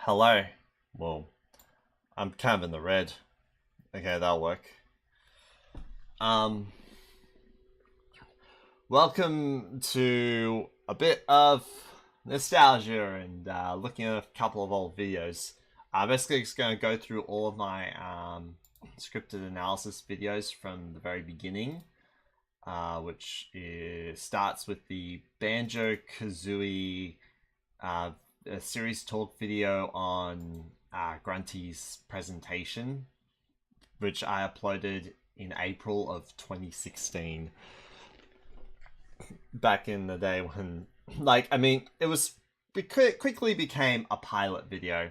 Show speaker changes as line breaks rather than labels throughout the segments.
Hello. Well, I'm kind of in the red. Okay, that'll work. Um, Welcome to a bit of nostalgia and looking at a couple of old videos. Basically, just going to go through all of my scripted analysis videos from the very beginning, starts with the Banjo Kazooie a series talk video on Grunty's presentation, which I uploaded in April of 2016. Back in the day when, it quickly became a pilot video.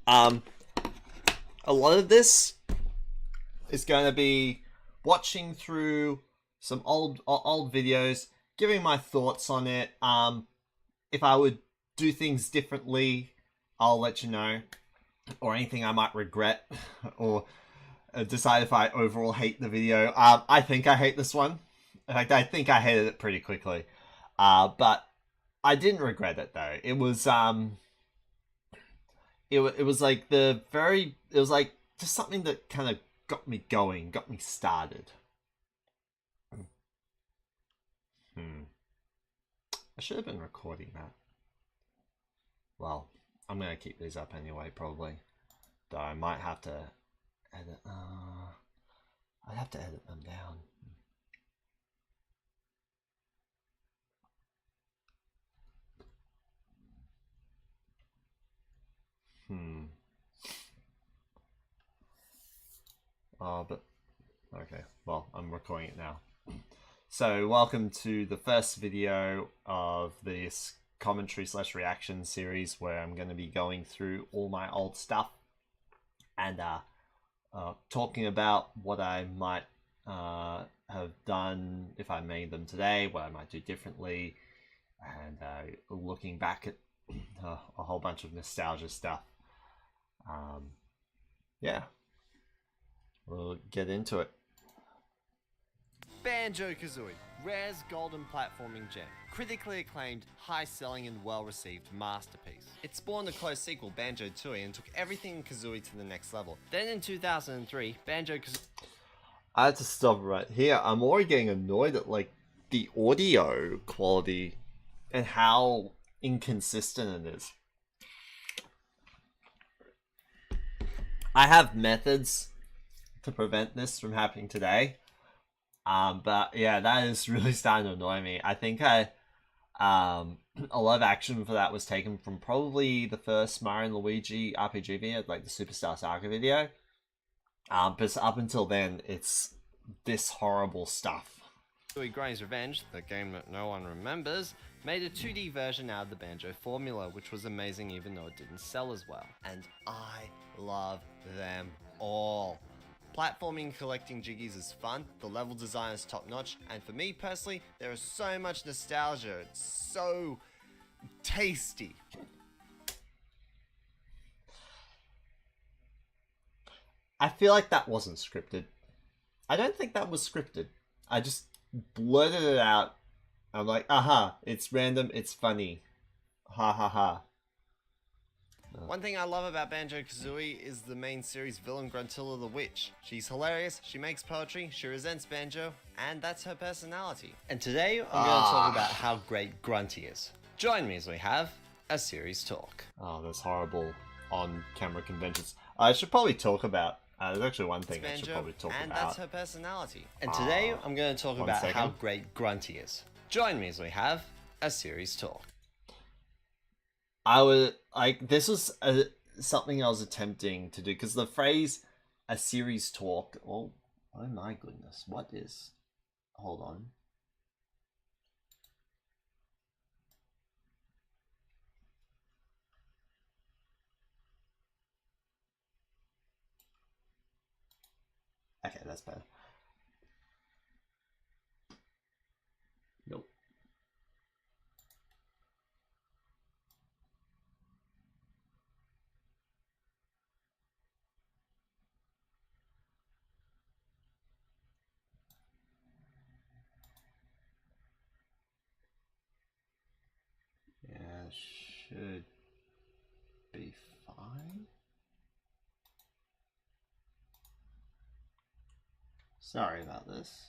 A lot of this is going to be watching through some old videos, giving my thoughts on it. If I would do things differently, I'll let you know, or anything I might regret, or decide if I overall hate the video. I think I hate this one. In fact, I think I hated it pretty quickly. But I didn't regret it though. It was just something that kind of got me going, got me started. I should have been recording that. Well, I'm gonna keep these up anyway, probably. Though I might have to edit. I'd have to edit them down. But okay. Well, I'm recording it now. So, welcome to the first video of this commentary / reaction series where I'm going to be going through all my old stuff and talking about what I might have done if I made them today, what I might do differently, and looking back at a whole bunch of nostalgia stuff. Yeah, we'll get into it.
Banjo-Kazooie, Rare's golden platforming gem, critically acclaimed, high-selling and well-received masterpiece. It spawned a close sequel, Banjo-Tooie, and took everything in Kazooie to the next level. Then in 2003, Banjo-Kazooie...
I had to stop right here. I'm already getting annoyed at the audio quality and how inconsistent it is. I have methods to prevent this from happening today. But yeah, that is really starting to annoy me. I think a lot of action for that was taken from probably the first Mario and Luigi RPG video, like the Superstar Saga video. But up until then, it's this horrible stuff.
Grunty's Revenge, the game that no one remembers, made a 2D version out of the Banjo formula, which was amazing even though it didn't sell as well. And I love them all. Platforming and collecting Jiggies is fun, the level design is top notch, and for me personally, there is so much nostalgia, it's so tasty.
I feel like that wasn't scripted. I don't think that was scripted. I just blurted it out. I'm like, it's random, it's funny. Ha ha ha.
One thing I love about Banjo-Kazooie is the main series villain Gruntilla the Witch. She's hilarious, she makes poetry, she resents Banjo, and that's her personality. And today, I'm going to talk about how great Grunty is. Join me as we have a series talk.
Oh, that's horrible on-camera conventions. I should probably talk about... there's actually one thing I should probably talk
and
about.
And that's her personality. And today, I'm going to talk about how great Grunty is. Join me as we have a series talk.
I would this was something I was attempting to do because the phrase "a series talk." Oh my goodness! What is? Hold on. Okay, that's better. Nope. should be fine. Sorry about this.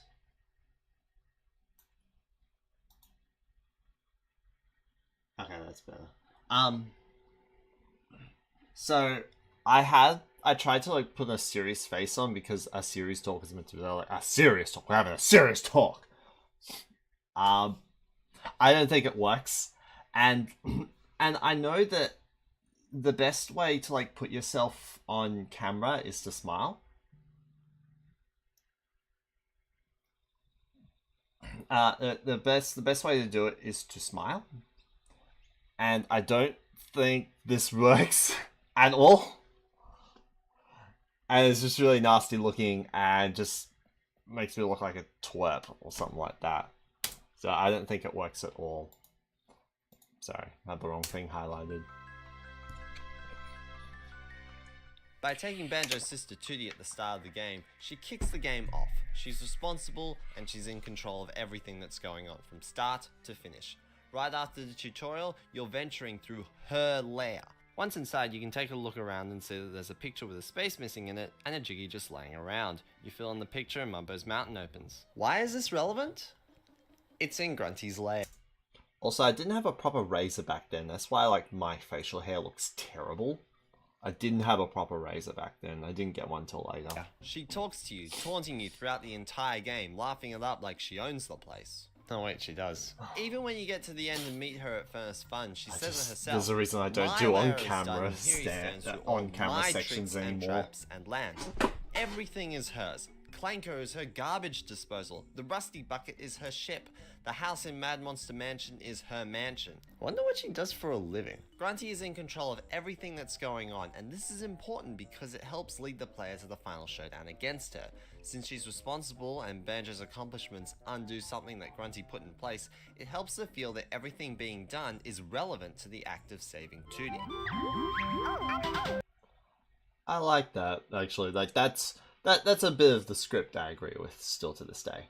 Okay, that's better. So I tried to like put a serious face on because a serious talk is meant to be like a serious talk. We're having a serious talk. I don't think it works, and and I know that the best way to like put yourself on camera is to smile. The best way to do it is to smile, and I don't think this works at all. And it's just really nasty looking and just makes me look like a twerp or something like that. So I don't think it works at all. Sorry, I had the wrong thing highlighted.
By taking Banjo's sister Tootie at the start of the game, she kicks the game off. She's responsible and she's in control of everything that's going on from start to finish. Right after the tutorial, you're venturing through her lair. Once inside, you can take a look around and see that there's a picture with a space missing in it and a Jiggy just laying around. You fill in the picture and Mumbo's mountain opens. Why is this relevant? It's in Grunty's lair.
Also, I didn't have a proper razor back then. That's why like my facial hair looks terrible. I didn't have a proper razor back then. I didn't get one till later.
She talks to you, taunting you throughout the entire game, laughing it up like she owns the place. Oh wait, she does. Even when you get to the end and meet her at Furnace Fun, she says it herself.
There's a reason I don't
"My
do
lair
on
is
camera
done. Here he stands through all
on camera
my
sections
tricks and
anymore.
traps and lands. Everything is hers. Clanko is her garbage disposal. The Rusty Bucket is her ship. The house in Mad Monster Mansion is her mansion. Wonder what she does for a living. Grunty is in control of everything that's going on, and this is important because it helps lead the player to the final showdown against her. Since she's responsible and Banjo's accomplishments undo something that Grunty put in place, it helps her feel that everything being done is relevant to the act of saving Tootie.
I like that, actually. Like that's a bit of the script I agree with still to this day.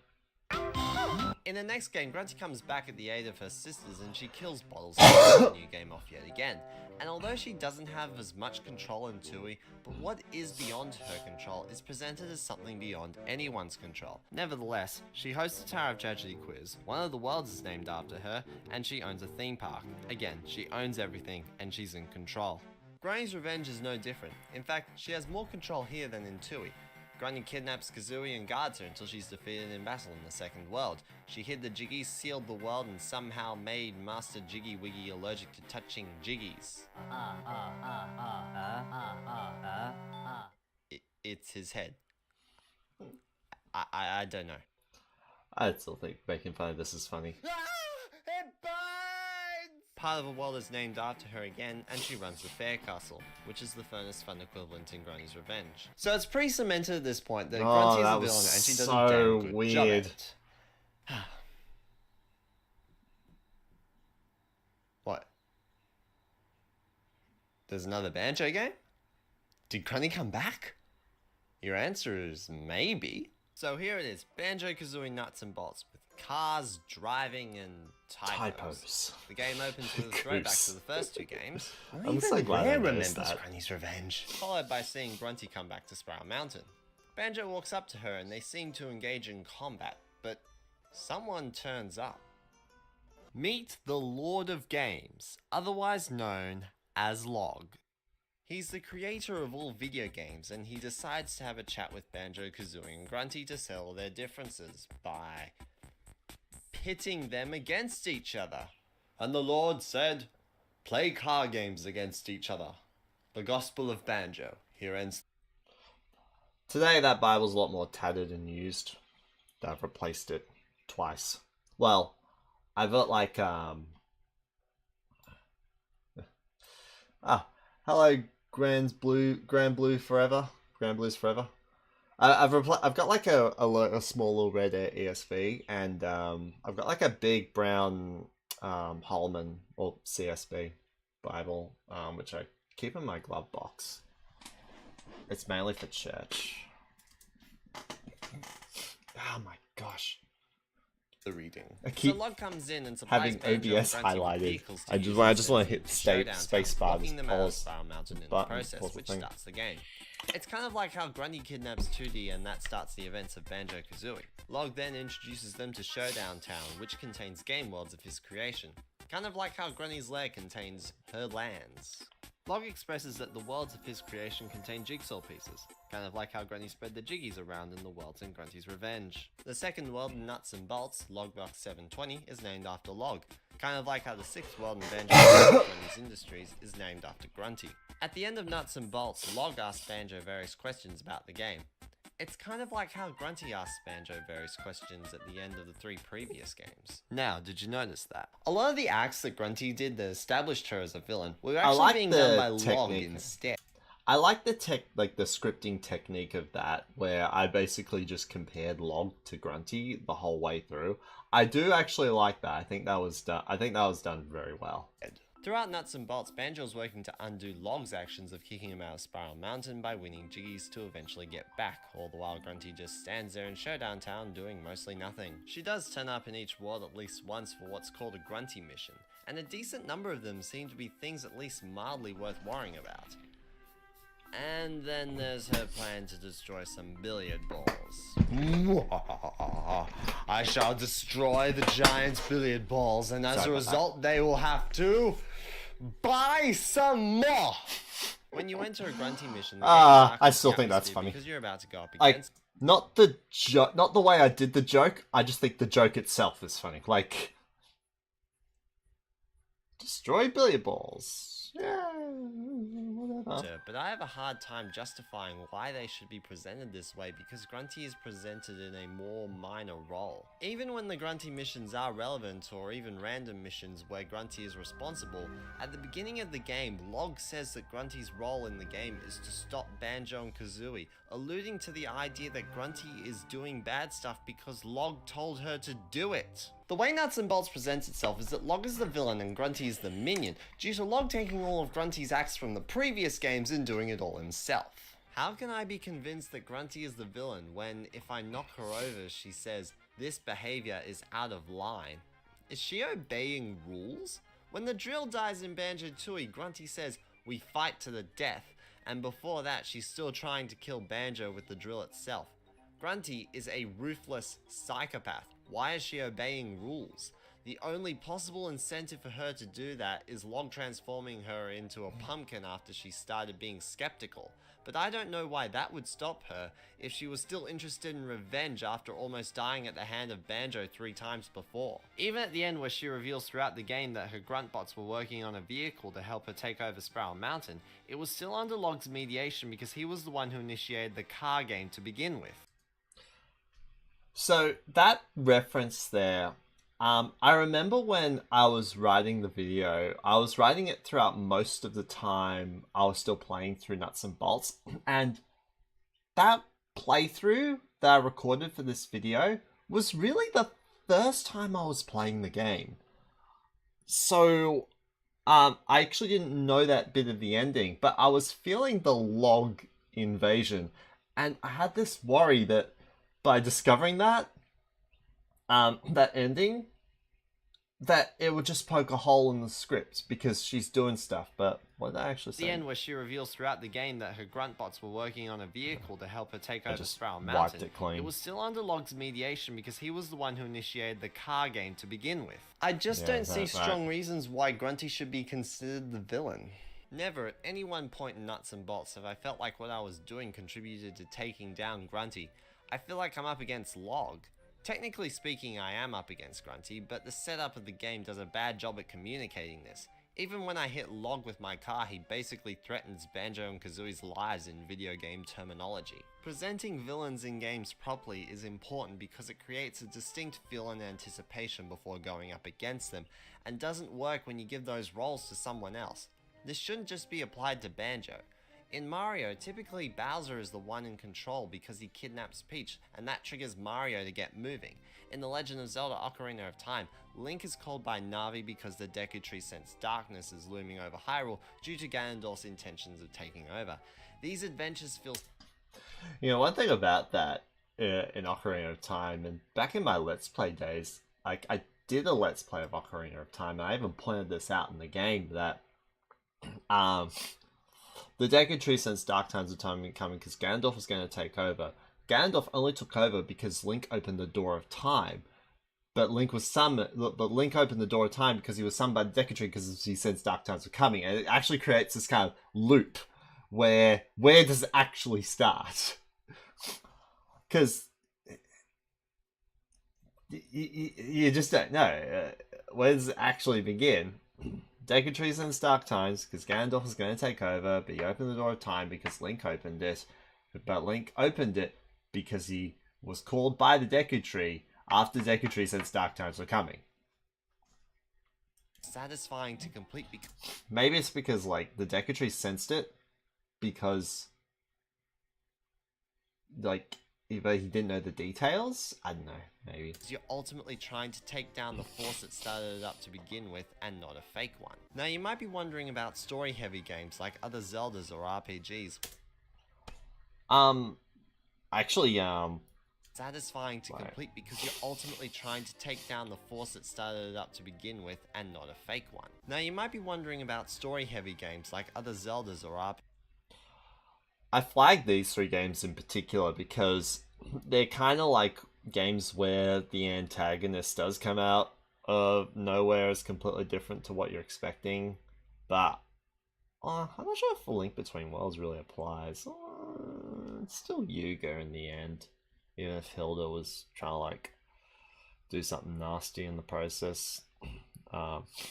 In the next game, Grunty comes back at the aid of her sisters and she kills Bottles to start the new game off yet again. And although she doesn't have as much control in Tooie, but what is beyond her control is presented as something beyond anyone's control. Nevertheless, she hosts a Tower of Tragedy quiz, one of the worlds is named after her, and she owns a theme park. Again, she owns everything and she's in control. Grunty's revenge is no different. In fact, she has more control here than in Tooie. Grunty kidnaps Kazooie and guards her until she's defeated in battle in the second world. She hid the Jiggies, sealed the world, and somehow made Master Jiggy Wiggy allergic to touching Jiggies. It's his head. I don't know.
I still think making fun of this is funny.
It burns! Part of the world is named after her again, and she runs the Fair Castle, which is the Furnace Fun equivalent in Grunty's Revenge. So it's pretty cemented at this point that Grunty is a villain, and she does a damn good job at it. What? There's another Banjo game? Did Grunty come back? Your answer is maybe. So here it is, Banjo-Kazooie Nuts and Bolts, with cars, driving, and typos. The game opens with a throwback to the first two games.
I'm so glad I
remembers
noticed that.
Grunty's Revenge. Followed by seeing Grunty come back to Sprout Mountain. Banjo walks up to her and they seem to engage in combat, but someone turns up. Meet the Lord of Games, otherwise known as Log. He's the creator of all video games, and he decides to have a chat with Banjo-Kazooie and Grunty to settle their differences by pitting them against each other. And the Lord said, play car games against each other. The Gospel of Banjo. Here ends.
Today that Bible's a lot more tattered and used. I've replaced it twice. Well, I've got like hello Grand Blues Forever. I've got like a small little red ESV, and I've got like a big brown Holman or CSB Bible, which I keep in my glove box. It's mainly for church. Oh my gosh.
the reading.
I
So
keep
Log comes in and supplies
having
Banjo
OBS
and Grunty with
highlighted.
vehicles to
I
use
just
instead
want
of
to hit
the showdown
space
town,
bar,
blocking
just
them out of
pause
Spiral Mountain in the
button,
process,
pause the
which
thing.
starts the game. It's kind of like how Grunty kidnaps 2D and that starts the events of Banjo-Kazooie. Log then introduces them to Showdown Town, which contains game worlds of his creation. Kind of like how Grunty's lair contains her lands. Log expresses that the worlds of his creation contain jigsaw pieces, kind of like how Grunty spread the jiggies around in the worlds in Grunty's Revenge. The second world in Nuts and Bolts, Logbox 720, is named after Log, kind of like how the sixth world in Banjo Grunty's Industries is named after Grunty. At the end of Nuts and Bolts, Log asks Banjo various questions about the game. It's kind of like how Grunty asks Banjo various questions at the end of the 3 previous games. Now, did you notice that? A lot of the acts that Grunty did that established her as a villain were actually
like
being
the
done by Log
technique.
instead.
I like the the scripting technique of that, where I basically just compared Log to Grunty the whole way through. I do actually like that. I think that was done very well.
Throughout Nuts and Bolts, Banjo's working to undo Log's actions of kicking him out of Spiral Mountain by winning Jiggies to eventually get back, all the while Grunty just stands there in Showdown Town doing mostly nothing. She does turn up in each world at least once for what's called a Grunty mission, and a decent number of them seem to be things at least mildly worth worrying about. And then there's her plan to destroy some billiard balls. I shall destroy the giant's billiard balls, and as a result, they will have to buy some more. When you enter a Grunty mission, the game
I
darkens
still
the
think that's
atmosphere
funny.
because you're about to go up
Like,
against.
not the way I did the joke. I just think the joke itself is funny. Like, destroy billiard balls. Yeah, whatever.
But I have a hard time justifying why they should be presented this way because Grunty is presented in a more minor role. Even when the Grunty missions are relevant or even random missions where Grunty is responsible, at the beginning of the game, Log says that Grunty's role in the game is to stop Banjo and Kazooie, alluding to the idea that Grunty is doing bad stuff because Log told her to do it. The way Nuts and Bolts presents itself is that Log is the villain and Grunty is the minion, due to Log taking all of Grunty's acts from the previous games and doing it all himself. How can I be convinced that Grunty is the villain when, if I knock her over, she says, "This behavior is out of line"? Is she obeying rules? When the drill dies in Banjo-Tooie, Grunty says, "We fight to the death," and before that she's still trying to kill Banjo with the drill itself. Grunty is a ruthless psychopath. Why is she obeying rules? The only possible incentive for her to do that is Log transforming her into a pumpkin after she started being skeptical. But I don't know why that would stop her if she was still interested in revenge after almost dying at the hand of Banjo 3 times before. Even at the end where she reveals throughout the game that her gruntbots were working on a vehicle to help her take over Spiral Mountain, it was still under Log's mediation because he was the one who initiated the car game to begin with.
So that reference there, I remember when I was writing the video, I was writing it throughout most of the time I was still playing through Nuts and Bolts, and that playthrough that I recorded for this video was really the first time I was playing the game. So, I actually didn't know that bit of the ending, but I was feeling the Log invasion, and I had this worry that by discovering that ending, that it would just poke a hole in the script because she's doing stuff. But what did I actually say?
The end where she reveals throughout the game that her gruntbots were working on a vehicle to help her take over
just
Spiral
wiped
Mountain.
it clean.
It was still under Log's mediation because he was the one who initiated the car game to begin with. I just
Yeah,
don't see
that's right.
strong reasons why Grunty should be considered the villain. Never at any one point in Nuts and Bolts have I felt like what I was doing contributed to taking down Grunty. I feel like I'm up against Log. Technically speaking, I am up against Grunty, but the setup of the game does a bad job at communicating this. Even when I hit Log with my car, he basically threatens Banjo and Kazooie's lives in video game terminology. Presenting villains in games properly is important because it creates a distinct feel and anticipation before going up against them, and doesn't work when you give those roles to someone else. This shouldn't just be applied to Banjo. In Mario, typically Bowser is the one in control because he kidnaps Peach, and that triggers Mario to get moving. In The Legend of Zelda Ocarina of Time, Link is called by Navi because the Deku Tree sensed darkness is looming over Hyrule due to Ganondorf's intentions of taking over. These adventures feel...
You know, one thing about that in Ocarina of Time, and back in my Let's Play days, I did a Let's Play of Ocarina of Time, and I even pointed this out in the game that um, the Deku Tree sensed Dark Times of Time coming because Ganondorf was going to take over. Ganondorf only took over because Link opened the door of time. But Link opened the door of time because he was summoned by the Deku Tree because he sensed Dark Times were coming. And it actually creates this kind of loop where does it actually start? Because you just don't know. Where does it actually begin? Deku Tree sensed Dark Times because Ganondorf was going to take over, but he opened the door of time because Link opened it. But Link opened it because he was called by the Deku Tree after Deku Tree sensed Dark Times were coming.
Satisfying to complete.
Maybe it's because like the Deku Tree sensed it because like either he didn't know the details. I don't know. Maybe
You're ultimately trying to take down the force that started it up to begin with, and not a fake one. Now you might be wondering about story-heavy games like other Zeldas or RPGs.
Actually,
Satisfying to complete because you're ultimately trying to take down the force that started it up to begin with, and not a fake one. Now you might be wondering about story-heavy games like other Zeldas or RPGs.
I flagged these 3 games in particular because they're kind of like games where the antagonist does come out of nowhere as completely different to what you're expecting. But I'm not sure if A Link Between Worlds really applies. It's still Yuga in the end. Even if Hilda was trying to like do something nasty in the process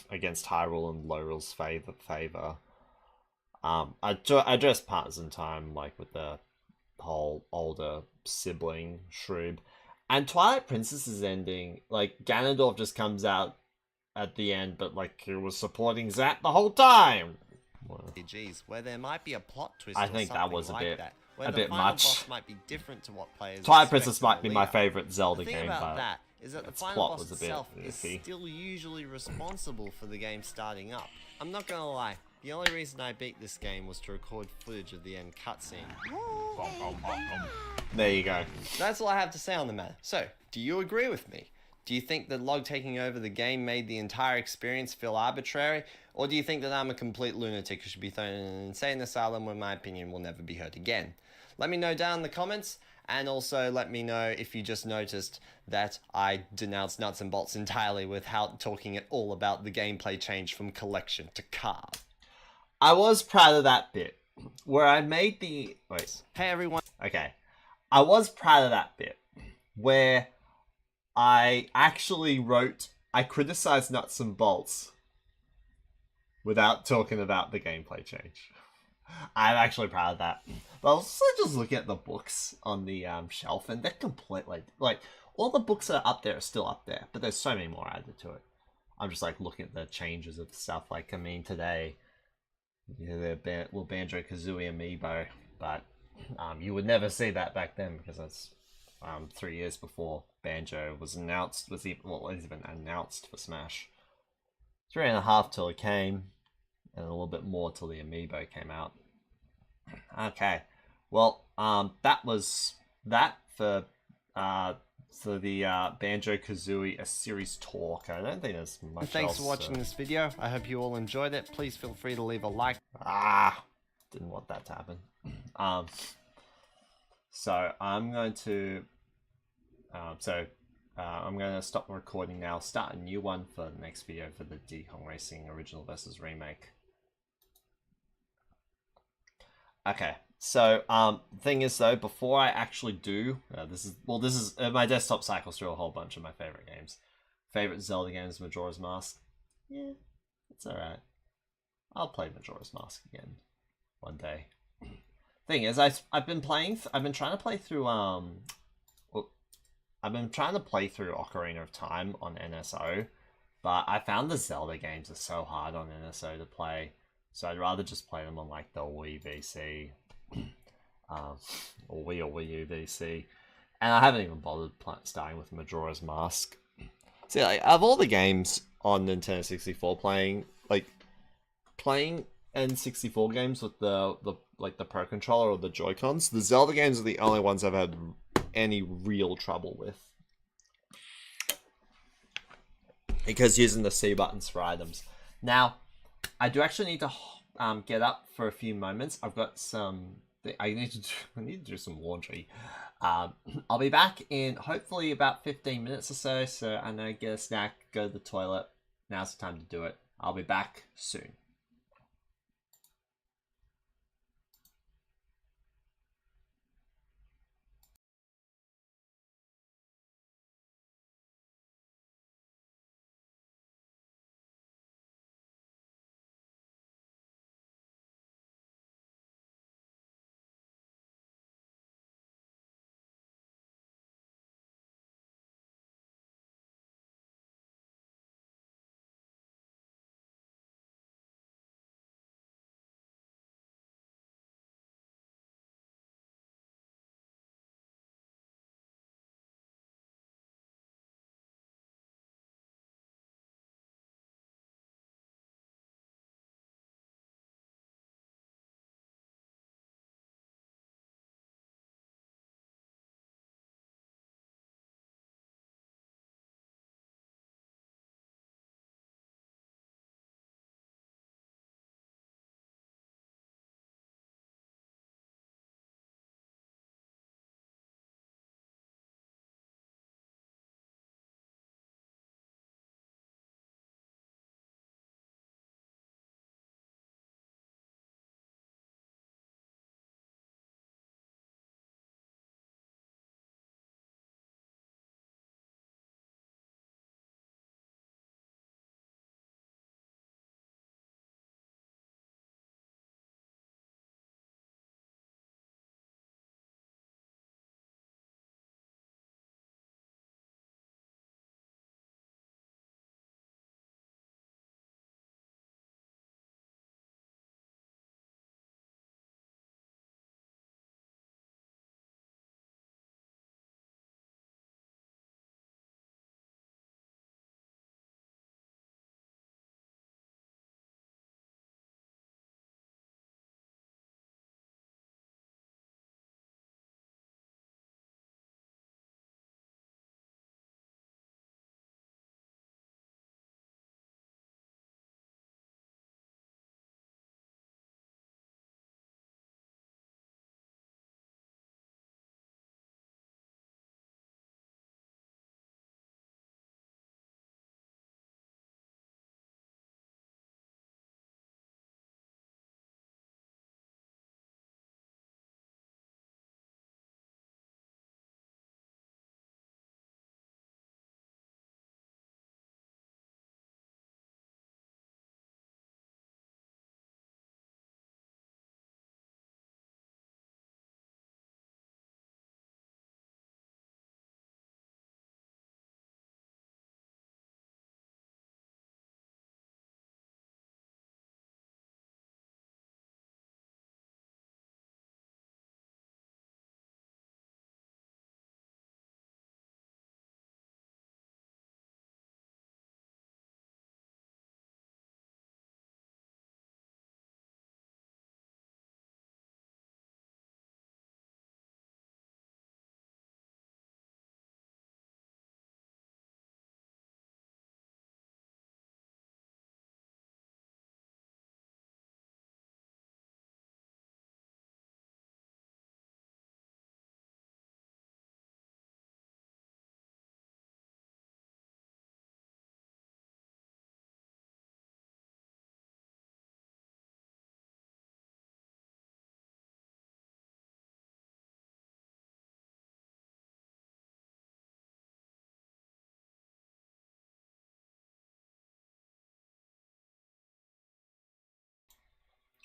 against Hyrule and Lorule's favor. I addressed Partners in Time like with the whole older sibling Shroob, and Twilight Princess's ending. Like Ganondorf just comes out at the end, but like he was supporting Zat the whole time.
RPGs, where there might be a plot twist.
I think that was
a
bit much.
Boss might be different to what players.
Twilight Princess might be my favorite Zelda
the thing
game,
about
but
that is that the
its
final
plot
boss
was a bit
itself is
iffy.
still usually responsible for the game starting up. I'm not gonna lie. The only reason I beat this game was to record footage of the end cutscene.
There you go.
That's all I have to say on the matter. So, do you agree with me? Do you think that Log taking over the game made the entire experience feel arbitrary? Or do you think that I'm a complete lunatic who should be thrown in an insane asylum where my opinion will never be heard again? Let me know down in the comments, and also let me know if you just noticed that I denounced nuts and bolts entirely without talking at all about the gameplay change from collection to card.
I was proud of that bit where I made the
Hey everyone.
Okay. I was proud of that bit where I actually I criticized nuts and bolts without talking about the gameplay change. I'm actually proud of that. But I was also just looking at the books on the shelf, and they're completely like all the books that are up there are still up there, but there's so many more added to it. I'm just like looking at the changes of stuff. Like I mean, today, the little Banjo-Kazooie amiibo, but you would never see that back then because that's 3 years before Banjo was even announced for Smash. 3.5 till it came, and a little bit more till the amiibo came out. Okay, well, that was that for the Banjo-Kazooie a series talk. I don't think there's much
Thanks
else,
for watching this video. I hope you all enjoyed it. Please feel free to leave a like.
Didn't want that to happen. So I'm going to I'm going to stop recording now, start a new one for the next video for the Diddy Kong Racing Original versus Remake. Okay, so thing is though, before I actually do, this is my desktop cycles through a whole bunch of my favorite games. Favorite Zelda games, Majora's Mask. Yeah, it's alright. I'll play Majora's Mask again one day. Thing is, I've been trying to play through Ocarina of Time on NSO, but I found the Zelda games are so hard on NSO to play, so I'd rather just play them on like the Wii VC, or Wii or Wii U VC, and I haven't even bothered starting with Majora's Mask. See, like, of all the games on Nintendo 64, playing N64 games with the Pro Controller or the Joy-Cons, the Zelda games are the only ones I've had any real trouble with. because using the C buttons for items. Now, I do actually need to get up for a few moments. I've got some. I need to do some laundry. I'll be back in hopefully about 15 minutes or so. So I know, get a snack, go to the toilet. Now's the time to do it. I'll be back soon.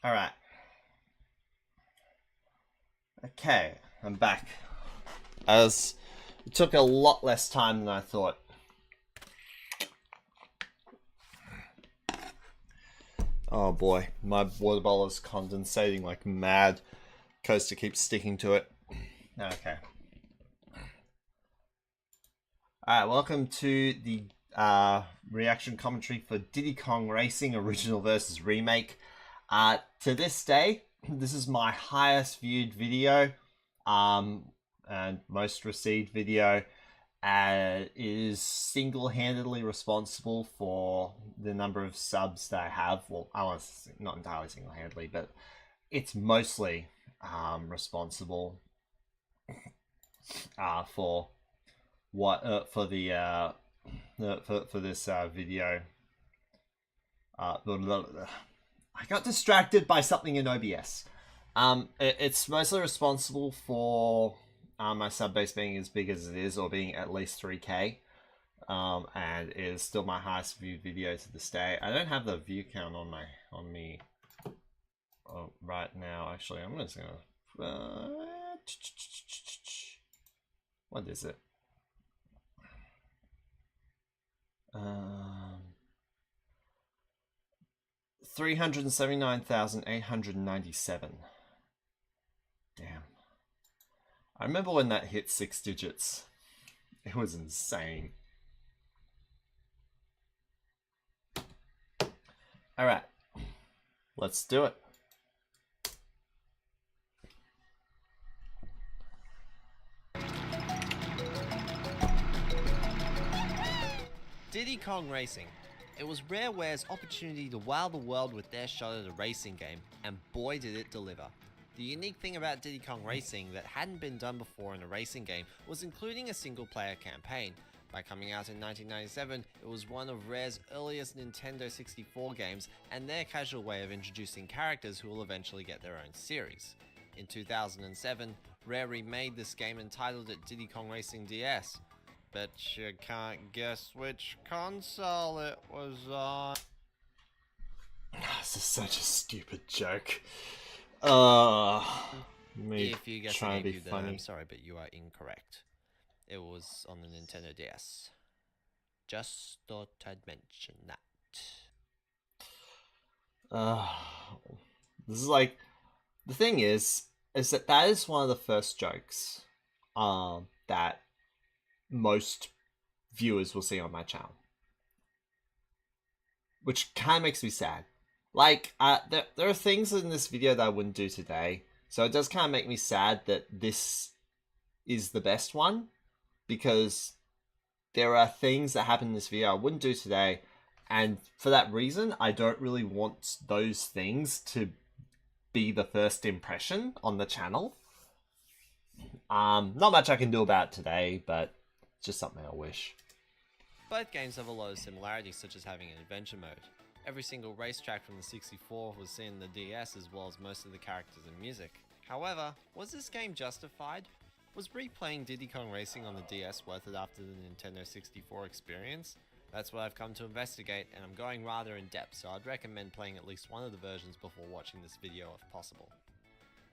All right. Okay, I'm back. As it took a lot less time than I thought. Oh boy, my water bottle is condensating like mad. Coaster keeps sticking to it. Okay. Alright, welcome to the reaction commentary for Diddy Kong Racing Original versus Remake. To this day, this is my highest viewed video and most received video, is single-handedly responsible for the number of subs that I have. Well, I was not entirely single-handedly, but it's mostly responsible for what for the for this video. I got distracted by something in OBS. It's mostly responsible for my sub base being as big as it is, or being at least 3K, and it is still my highest viewed video to this day. I don't have the view count on me right now. Actually, I'm just gonna what is it? 379,897. Damn. I remember when that hit 6 digits. It was insane. Alright. Let's do it.
Diddy Kong Racing. It was Rareware's opportunity to wow the world with their shot at a racing game, and boy did it deliver. The unique thing about Diddy Kong Racing that hadn't been done before in a racing game was including a single player campaign. By coming out in 1997, it was one of Rare's earliest Nintendo 64 games, and their casual way of introducing characters who will eventually get their own series. In 2007, Rare remade this game and titled it Diddy Kong Racing DS. Bet you can't guess which console it was on.
This is such a stupid joke.
If you guess the
trying to be
GameCube, then
funny.
I'm sorry, but you are incorrect. It was on the Nintendo DS. Just thought I'd mention that.
This is like, the thing is that is one of the first jokes that most viewers will see on my channel, which kind of makes me sad. Like, there are things in this video that I wouldn't do today, so it does kind of make me sad that this is the best one, because there are things that happen in this video I wouldn't do today, and for that reason, I don't really want those things to be the first impression on the channel. Not much I can do about it today, but it's just something I wish.
Both games have a lot of similarities, such as having an adventure mode. Every single racetrack from the 64 was seen in the DS, as well as most of the characters and music. However, was this game justified? Was replaying Diddy Kong Racing on the DS worth it after the Nintendo 64 experience? That's what I've come to investigate, and I'm going rather in depth, so I'd recommend playing at least one of the versions before watching this video if possible.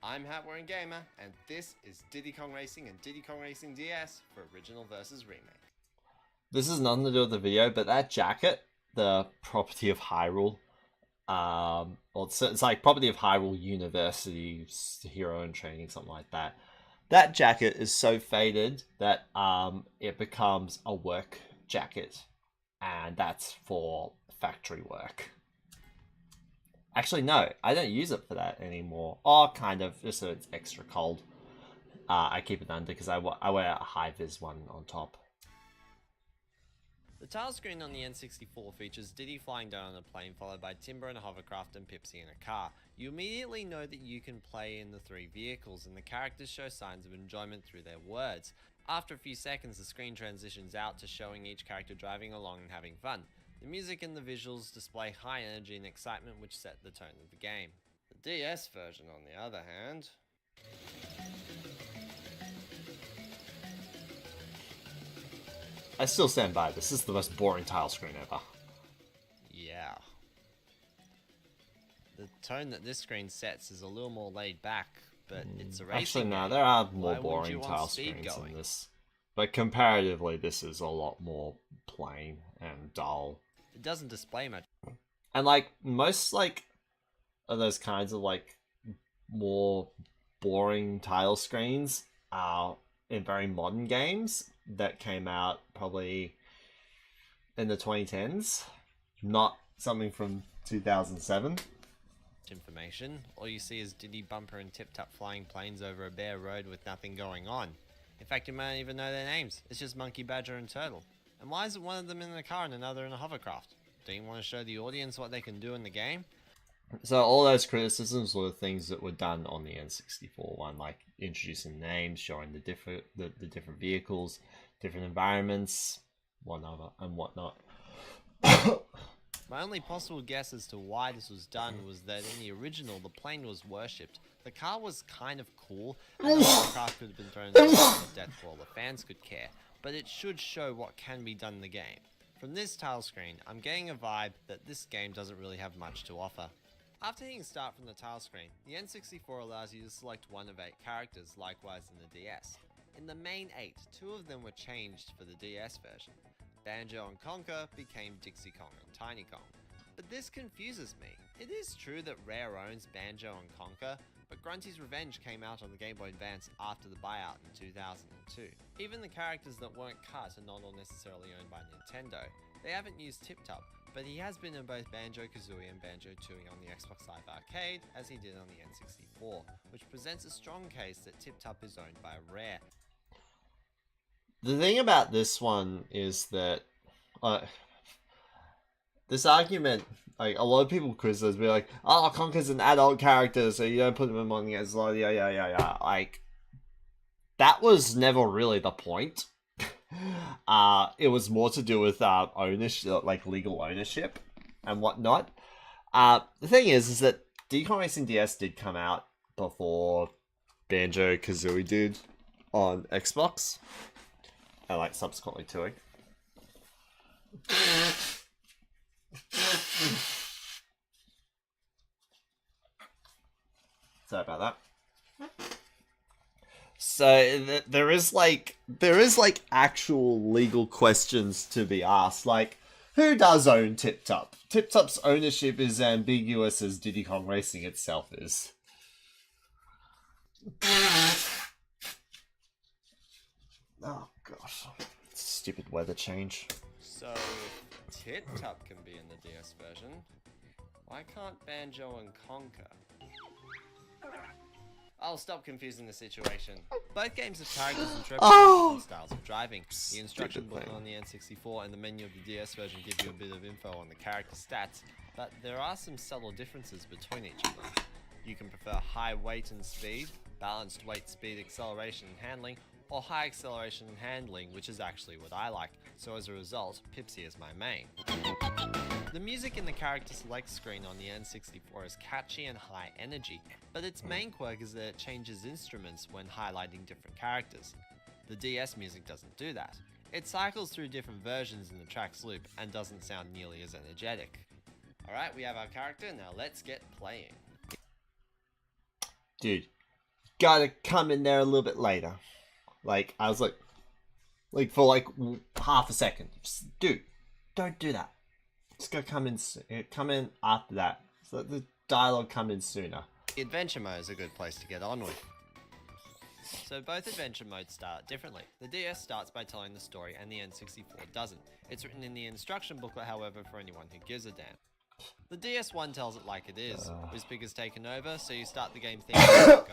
I'm Hatwearing Gamer, and this is Diddy Kong Racing and Diddy Kong Racing DS for Original vs. Remake.
This has nothing to do with the video, but that jacket, the property of Hyrule, well, it's like property of Hyrule University, Hero in Training, something like that. That jacket is so faded that it becomes a work jacket, and that's for factory work. Actually, no, I don't use it for that anymore. Oh, kind of, just so it's extra cold. I keep it under because I wear a high-vis one on top.
The tile screen on the N64 features Diddy flying down on a plane, followed by Timber in a hovercraft and Pipsy in a car. You immediately know that you can play in the three vehicles, and the characters show signs of enjoyment through their words. After a few seconds, the screen transitions out to showing each character driving along and having fun. The music and the visuals display high energy and excitement, which set the tone of the game. The DS version, on the other hand,
I still stand by this. This is the most boring tile screen ever.
yeah. The tone that this screen sets is a little more laid back, but it's a racing
Actually, no,
game.
there are
Why
more
would
boring
you want
tile
speed
screens
going?
than this. But comparatively, this is a lot more plain and dull.
It doesn't display much.
And like most like of those kinds of like more boring tile screens are in very modern games that came out probably in the 2010s, not something from 2007.
Information. All you see is Diddy Bumper and Tip Tap flying planes over a bare road with nothing going on. In fact, you might even know their names. It's just Monkey, Badger, and Turtle. And why is one of them in a car and another in a hovercraft? Do you want to show the audience what they can do in the game?
So all those criticisms were things that were done on the N64 one, like introducing names, showing the different vehicles, different environments, whatnot and whatnot.
My only possible guess as to why this was done was that in the original, the plane was worshipped. The car was kind of cool, and the hovercraft could have been thrown to death for all the fans could care, but it should show what can be done in the game. From this title screen, I'm getting a vibe that this game doesn't really have much to offer. After hitting start from the title screen, the N64 allows you to select one of 8 characters, likewise in the DS. In the main 8, 2 of them were changed for the DS version. Banjo and Conker became Dixie Kong and Tiny Kong. But this confuses me. It is true that Rare owns Banjo and Conker, but Grunty's Revenge came out on the Game Boy Advance after the buyout in 2002. Even the characters that weren't cut are not all necessarily owned by Nintendo. They haven't used Tip Top, but he has been in both Banjo-Kazooie and Banjo-Tooie on the Xbox Live Arcade, as he did on the N64, which presents a strong case that Tip Top is owned by Rare.
The thing about this one is that this argument, like a lot of people criticize, be like, "Oh, Conker's an adult character, so you don't put him among the as like, yeah." Like that was never really the point. It was more to do with ownership, like legal ownership and whatnot. The thing is that Diddy Kong Racing DS did come out before Banjo-Kazooie did on Xbox. And like subsequently Tooie. Sorry about that. So there is like actual legal questions to be asked. Like, who does own Tip Top? Tip Top's ownership is ambiguous as Diddy Kong Racing itself is. Oh gosh. Stupid weather change.
So, if Tip Top can be in the DS version, why can't Banjo and Conker? I'll stop confusing the situation. Both games have characters and different styles of driving. The instruction book on the N64 and the menu of the DS version give you a bit of info on the character stats, but there are some subtle differences between each of them. You can prefer high weight and speed, balanced weight, speed, acceleration and handling, or high acceleration and handling, which is actually what I like, so as a result, Pipsy is my main. The music in the character select screen on the N64 is catchy and high energy, but its main quirk is that it changes instruments when highlighting different characters. The DS music doesn't do that. It cycles through different versions in the track's loop and doesn't sound nearly as energetic. Alright, we have our character, now let's get playing.
Dude, gotta come in there a little bit later. Like, I was like for like half a second. Just, dude, don't do that. Just go come in after that. So let the dialogue come in sooner.
The adventure mode is a good place to get on with. So both adventure modes start differently. The DS starts by telling the story and the N64 doesn't. It's written in the instruction booklet, however, for anyone who gives a damn. The DS1 tells it like it is. Wizpig has taken over, so you start the game thinking,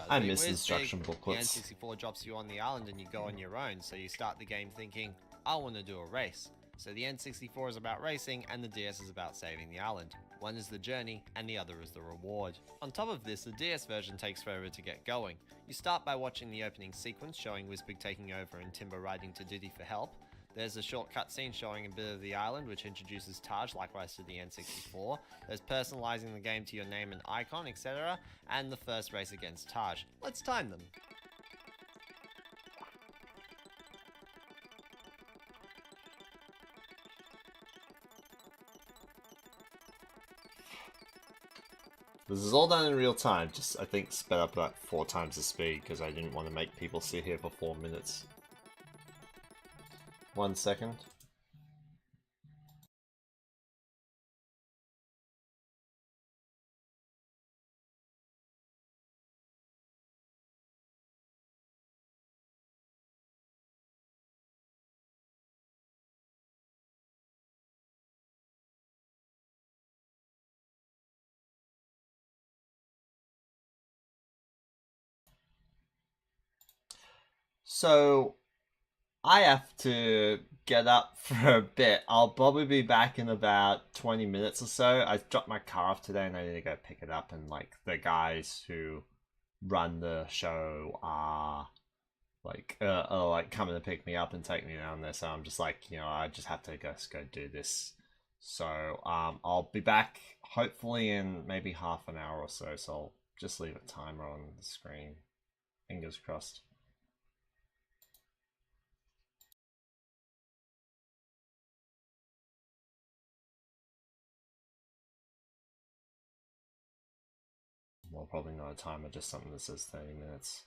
I miss instruction booklets.
The N64 drops you on the island and you go on your own, so you start the game thinking, I want to do a race. So the N64 is about racing and the DS is about saving the island. One is the journey and the other is the reward. On top of this, the DS version takes forever to get going. You start by watching the opening sequence showing Wizpig taking over and Timber writing to Diddy for help. There's a short cutscene showing a bit of the island, which introduces Taj, likewise to the N64. There's personalizing the game to your name and icon, etc. And the first race against Taj. Let's time them.
This is all done in real time, just I think sped up about 4 times the speed because I didn't want to make people sit here for 4 minutes. 1 second. So I have to get up for a bit. I'll probably be back in about 20 minutes or so. I dropped my car off today and I need to go pick it up. And like the guys who run the show are like coming to pick me up and take me down there. So I'm just like, I just have to go do this. So I'll be back hopefully in maybe half an hour or so. So I'll just leave a timer on the screen. Fingers crossed. Well, probably not a timer, just something that says 30 minutes.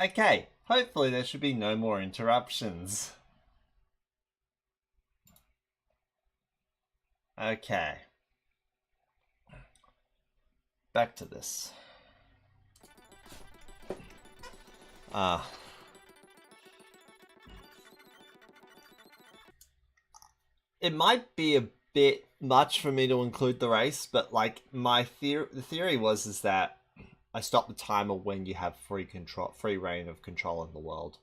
Okay, hopefully there should be no more interruptions. Okay. Back to this. It might be a bit much for me to include the race, but like the theory was that I stop the timer when you have free reign of control in the world.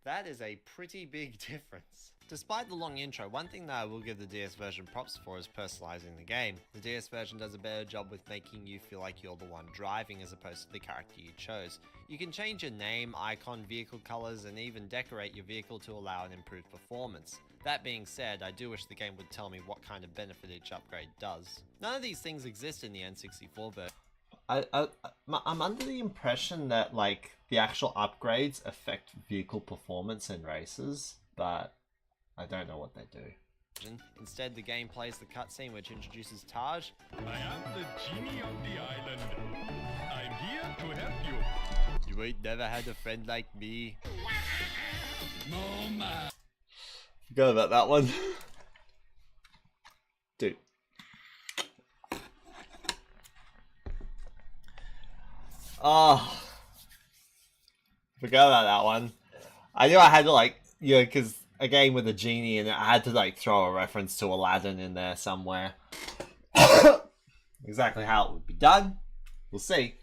That is a pretty big difference. Despite the long intro, one thing that I will give the DS version props for is personalizing the game. The DS version does a better job with making you feel like you're the one driving as opposed to the character you chose. You can change your name, icon, vehicle colors, and even decorate your vehicle to allow an improved performance. That being said, I do wish the game would tell me what kind of benefit each upgrade does. None of these things exist in the N64 version.
I'm under the impression that like the actual upgrades affect vehicle performance in races, but I don't know what they do.
Instead, the game plays the cutscene which introduces Taj.
I am the genie of the island. I'm here to help you.
You ain't never had a friend like me.
No man.
Forgot about that one. Dude. Oh. Forgot about that one. I knew I had to like, because a game with a genie in it, I had to like throw a reference to Aladdin in there somewhere. Exactly how it would be done, we'll see.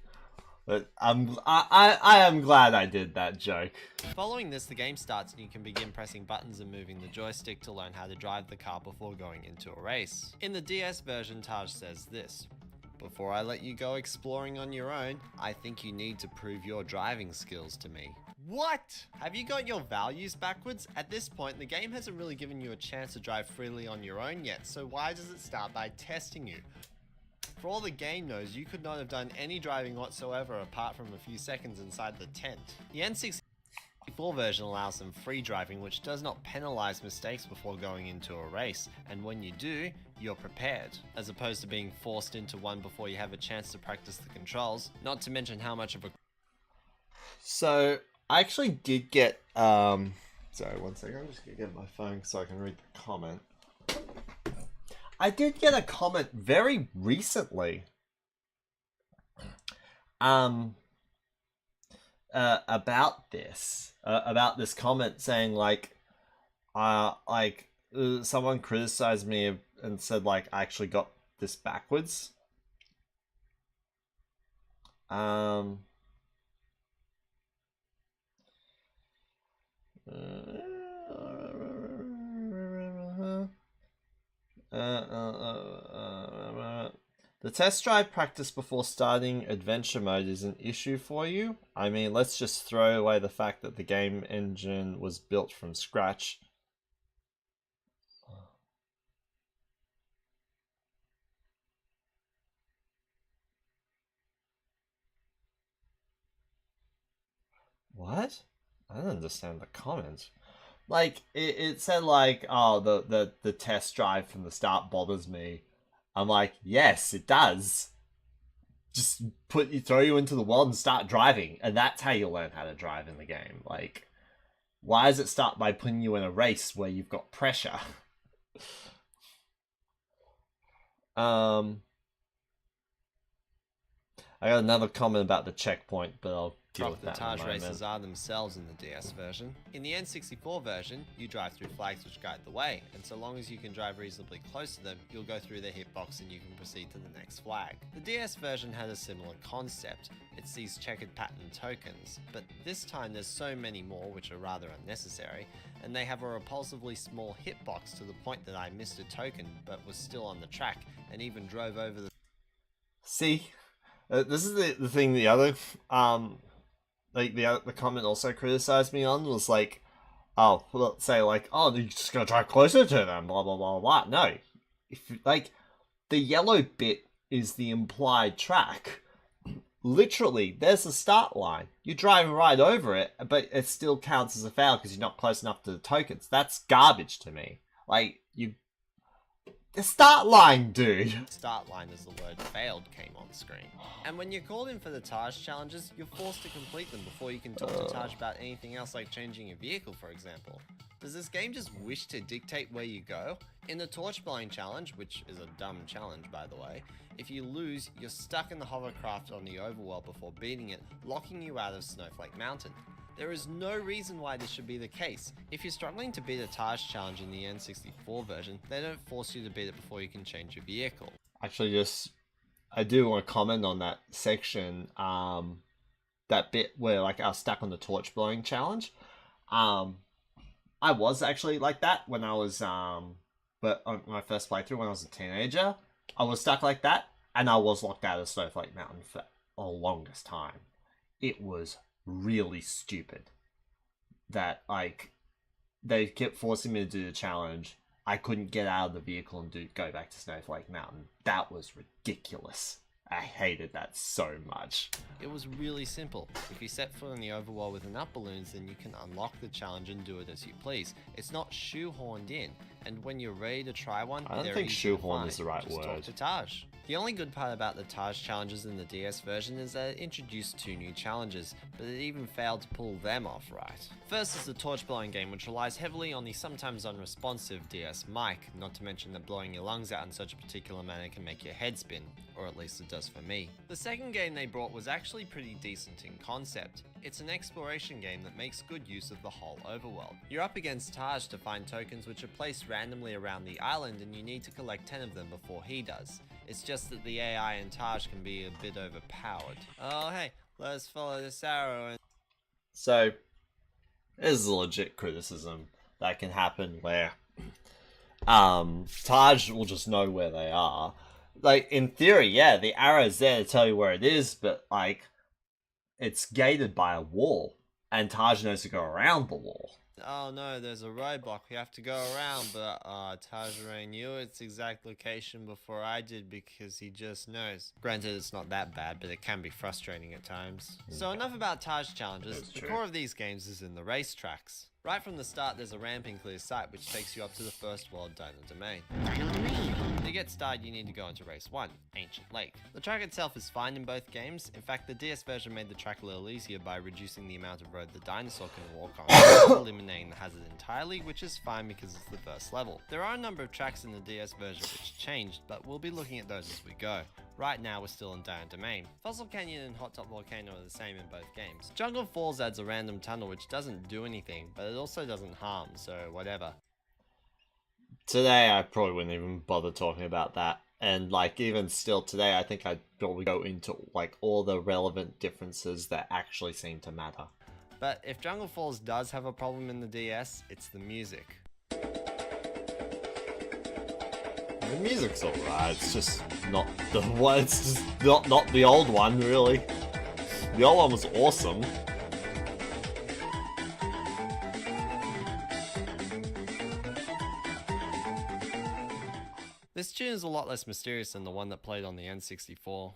But I am glad I did that joke.
Following this, the game starts and you can begin pressing buttons and moving the joystick to learn how to drive the car before going into a race. In the DS version, Taj says this: "Before I let you go exploring on your own, I think you need to prove your driving skills to me." What? Have you got your values backwards? At this point, the game hasn't really given you a chance to drive freely on your own yet, so why does it start by testing you? For all the game knows, you could not have done any driving whatsoever apart from a few seconds inside the tent. The N64 version allows some free driving, which does not penalize mistakes before going into a race, and when you do, you're prepared, as opposed to being forced into one before you have a chance to practice the controls, not to mention how much of a...
So, I actually did get, sorry, one second, I'm just gonna get my phone so I can read the comment. I did get a comment very recently, about this comment saying someone criticized me and said like I actually got this backwards. The test drive practice before starting adventure mode is an issue for you. I mean, let's just throw away the fact that the game engine was built from scratch. What? I don't understand the comment. Like, it said like, oh, the test drive from the start bothers me. I'm like, yes, it does. Just throw you into the world and start driving, and that's how you learn how to drive in the game. Like, why does it start by putting you in a race where you've got pressure? I got another comment about the checkpoint, but I'll deal with
The
that in a
Taj
moment.
races are themselves in the DS version. In the N64 version, you drive through flags which guide the way, and so long as you can drive reasonably close to them, you'll go through their hitbox and you can proceed to the next flag. The DS version had a similar concept. It's these checkered pattern tokens, but this time there's so many more which are rather unnecessary, and they have a repulsively small hitbox to the point that I missed a token but was still on the track and even drove over the...
See, this is the thing. The other the comment also criticized me on was like, oh, let's say like, oh, you're just gonna drive closer to them, blah blah blah blah. No, if like the yellow bit is the implied track. Literally, there's the start line. You're driving right over it, but it still counts as a foul because you're not close enough to the tokens. That's garbage to me. Like The start line, dude.
Start line as the word failed came on screen. And when you're called in for the Taj challenges, you're forced to complete them before you can talk to Taj about anything else like changing your vehicle, for example. Does this game just wish to dictate where you go? In the torch blowing challenge, which is a dumb challenge by the way, if you lose, you're stuck in the hovercraft on the overworld before beating it, locking you out of Snowflake Mountain. There is no reason why this should be the case. If you're struggling to beat a Taj challenge in the N64 version, they don't force you to beat it before you can change your vehicle.
Actually, I do want to comment on that section, that bit where like I was stuck on the torch blowing challenge. I was actually like that when I was, but on my first playthrough when I was a teenager, I was stuck like that, and I was locked out of Snowflake Mountain for the longest time. It was really stupid that like they kept forcing me to do the challenge. I couldn't get out of the vehicle and go back to Snowflake Mountain. That was ridiculous. I hated that so much.
It was really simple. If you set foot in the overworld with enough balloons, then you can unlock the challenge and do it as you please. It's not shoehorned in, and when you're ready to try one,
I don't
they're
think
easy to
shoehorn
find.
is the right
Just
word.
talk to Taj. The only good part about the Taj challenges in the DS version is that it introduced 2 new challenges, but it even failed to pull them off right. First is the torch blowing game, which relies heavily on the sometimes unresponsive DS mic, not to mention that blowing your lungs out in such a particular manner can make your head spin, or at least it does for me. The second game they brought was actually pretty decent in concept. It's an exploration game that makes good use of the whole overworld. You're up against Taj to find tokens which are placed randomly around the island, and you need to collect 10 of them before he does. It's just that the AI in Taj can be a bit overpowered. Oh hey, let's follow this arrow and...
So, this is a legit criticism that can happen where Taj will just know where they are. Like, in theory, yeah, the arrow's there to tell you where it is, but, like, it's gated by a wall, and Taj knows to go around the wall.
Oh no, there's a roadblock we have to go around, but Taj already knew its exact location before I did because he just knows. Granted, it's not that bad, but it can be frustrating at times. So enough about Taj challenges.
That's
The
true.
core of these games is in the racetracks. Right from the start, there's a ramp in clear sight which takes you up to the first world Dino Domain. To get started, you need to go into Race 1, Ancient Lake. The track itself is fine in both games. In fact, the DS version made the track a little easier by reducing the amount of road the dinosaur can walk on, eliminating the hazard entirely, which is fine because it's the first level. There are a number of tracks in the DS version which changed, but we'll be looking at those as we go. Right now, we're still in Dino Domain. Fossil Canyon and Hot Top Volcano are the same in both games. Jungle Falls adds a random tunnel which doesn't do anything, but it also doesn't harm, so whatever.
Today, I probably wouldn't even bother talking about that. And, like, even still today, I think I'd probably go into, like, all the relevant differences that actually seem to matter.
But if Jungle Falls does have a problem in the DS, it's the music.
The music's alright, it's just not the one, it's just not the old one, really. The old one was awesome.
This tune is a lot less mysterious than the one that played on the N64.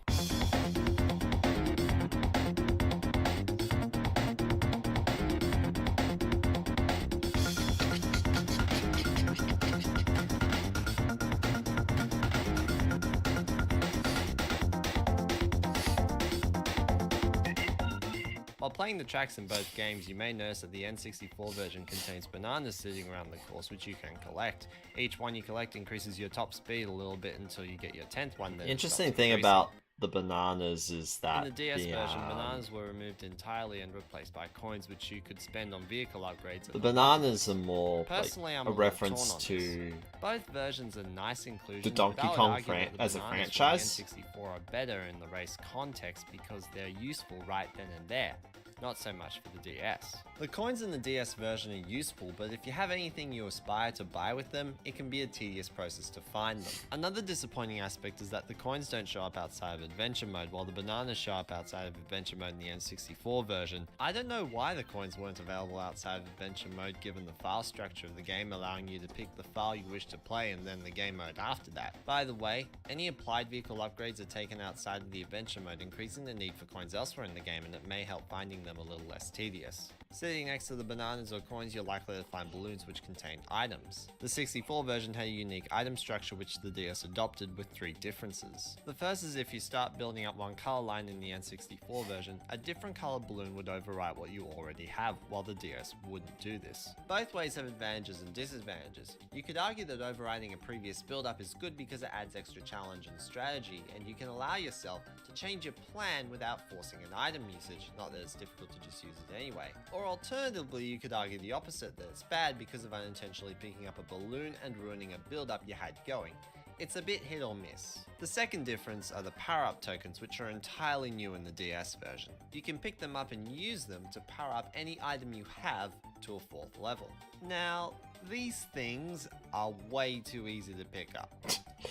While playing the tracks in both games, you may notice that the N64 version contains bananas sitting around the course which you can collect. Each one you collect increases your top speed a little bit until you get your 10th one. Then it
Interesting
stops
thing
increasing.
about the bananas is that
In the DS version, bananas were removed entirely and replaced by coins which you could spend on vehicle upgrades.
the bananas are more
Personally, I'm
like
a
a
little
reference
torn on
to
Both versions are nice inclusions.
The Donkey
but I would
Kong
argue that the
as a
bananas from
franchise?
the N64 are better in the race context because they're useful right then and there. Not so much for the DS. The coins in the DS version are useful, but if you have anything you aspire to buy with them, it can be a tedious process to find them. Another disappointing aspect is that the coins don't show up outside of Adventure Mode, while the bananas show up outside of Adventure Mode in the N64 version. I don't know why the coins weren't available outside of Adventure Mode given the file structure of the game allowing you to pick the file you wish to play and then the game mode after that. By the way, any applied vehicle upgrades are taken outside of the Adventure Mode, increasing the need for coins elsewhere in the game, and it may help finding them them a little less tedious. Sitting next to the bananas or coins, you're likely to find balloons which contain items. The 64 version had a unique item structure which the DS adopted with 3 differences. The first is if you start building up one color line in the N64 version, a different colored balloon would overwrite what you already have, while the DS wouldn't do this. Both ways have advantages and disadvantages. You could argue that overriding a previous build-up is good because it adds extra challenge and strategy, and you can allow yourself to change your plan without forcing an item usage, not that it's difficult to just use it anyway. Or alternatively, you could argue the opposite, that it's bad because of unintentionally picking up a balloon and ruining a build-up you had going. It's a bit hit or miss. The second difference are the power-up tokens, which are entirely new in the DS version. You can pick them up and use them to power up any item you have to a 4th level. Now, these things are way too easy to pick up.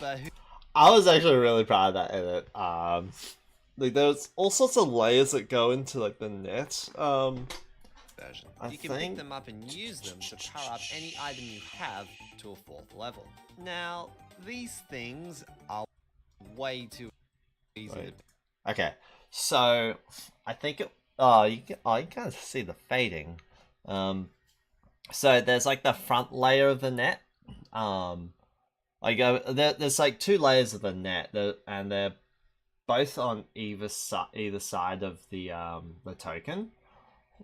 But
I was actually really proud of that edit. Like there's all sorts of layers that go into like the net.
version.
I
You can
think-
pick them up and use them to power up any item you have to a 4th level. Now, these things are way too easy
Wait.
to
Okay, so I think it. Oh, you can kind of see the fading. So there's like the front layer of the net. There's like 2 layers of the net, and they're both on either side of the token.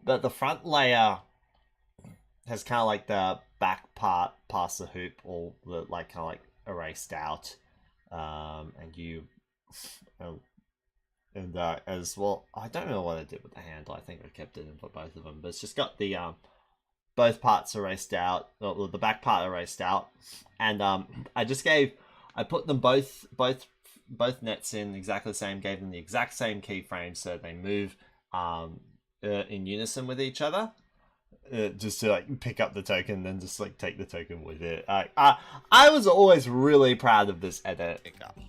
But the front layer has kind of like the back part past the hoop, all the like kind of like erased out, and you. And as well, I don't know what I did with the handle. I think I kept it in for both of them, but it's just got the both parts erased out, or the back part erased out, and I put them both nets in exactly the same, gave them the exact same keyframe so they move in unison with each other, just to like pick up the token, and then just like take the token with it. I was always really proud of this edit.
pick up.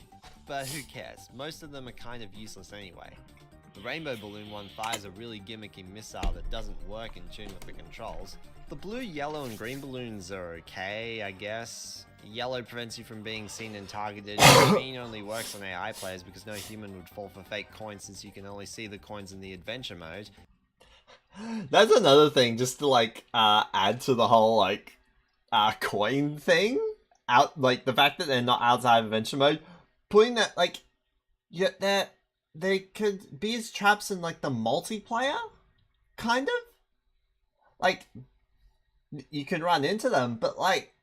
But who cares? Most of them are kind of useless anyway. The rainbow balloon one fires a really gimmicky missile that doesn't work in tune with the controls. The blue, yellow, and green balloons are okay, I guess. Yellow prevents you from being seen and targeted. Green only works on AI players because no human would fall for fake coins since you can only see the coins in the adventure mode.
That's another thing, just to like add to the whole like coin thing. Out like the fact that they're not outside of adventure mode, putting that like they could be as traps in like the multiplayer, kind of. Like you could run into them, but like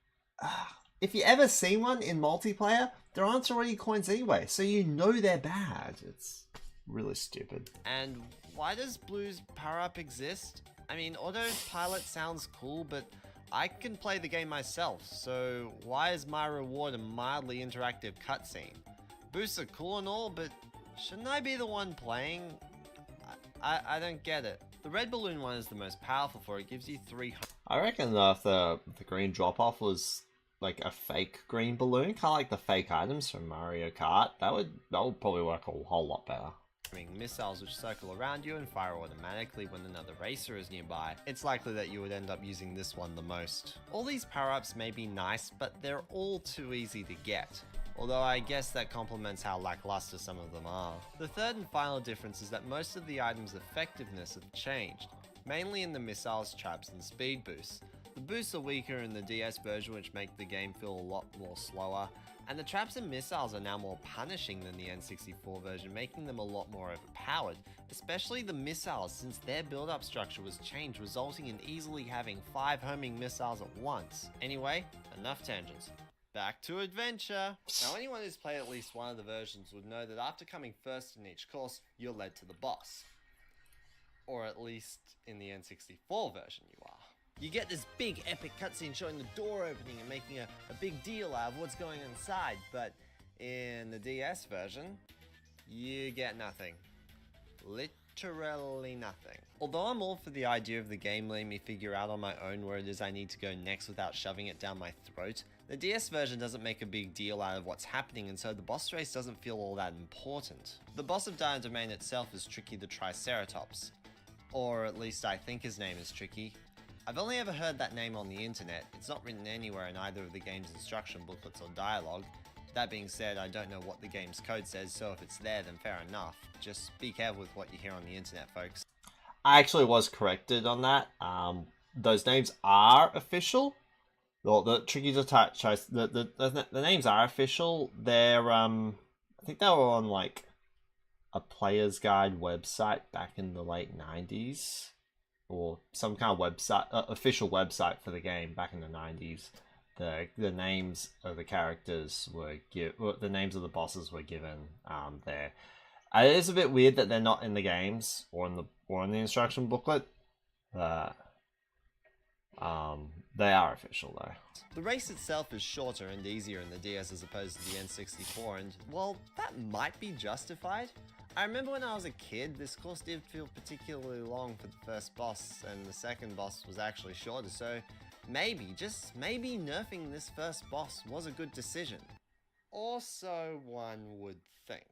if you ever see one in multiplayer, there aren't already coins anyway, so you know they're bad. It's really stupid.
And why does Blue's power-up exist? I mean, autopilot sounds cool, but I can play the game myself, so why is my reward a mildly interactive cutscene? Boosts are cool and all, but shouldn't I be the one playing? I don't get it. The red balloon one is the most powerful for it. Gives you 300.
I reckon if the green drop off was like a fake green balloon, kind of like the fake items from Mario Kart, that would probably work a whole lot better.
Missiles which circle around you and fire automatically when another racer is nearby. It's likely that you would end up using this one the most. All these power-ups may be nice, but they're all too easy to get. Although I guess that complements how lackluster some of them are. The third and final difference is that most of the items' effectiveness have changed, mainly in the missiles, traps, and speed boosts. The boosts are weaker in the DS version, which make the game feel a lot more slower, and the traps and missiles are now more punishing than the N64 version, making them a lot more overpowered, especially the missiles since their build-up structure was changed, resulting in easily having 5 homing missiles at once. Anyway, enough tangents. Back to adventure! Now anyone who's played at least one of the versions would know that after coming first in each course, you're led to the boss. Or at least in the N64 version you are. You get this big epic cutscene showing the door opening and making a big deal out of what's going inside, but in the DS version, you get nothing. Literally nothing. Although I'm all for the idea of the game letting me figure out on my own where it is I need to go next without shoving it down my throat, the DS version doesn't make a big deal out of what's happening, and so the boss race doesn't feel all that important. The boss of Dino Domain itself is Tricky the Triceratops. Or at least I think his name is Tricky. I've only ever heard that name on the internet. It's not written anywhere in either of the game's instruction booklets or dialogue. That being said, I don't know what the game's code says, so if it's there, then fair enough. Just be careful with what you hear on the internet, folks.
I actually was corrected on that. Those names are official. Well, the tricky to trace. The names are official. They're I think they were on like a player's guide website back in the late 90s, or some kind of website, official website for the game back in the 90s. The names of the characters were the names of the bosses were given there. It is a bit weird that they're not in the games or in the instruction booklet. They are official though.
The race itself is shorter and easier in the DS as opposed to the N64, and well, that might be justified. I remember when I was a kid, this course did feel particularly long for the first boss, and the second boss was actually shorter, so maybe, just maybe nerfing this first boss was a good decision. Or so one would think.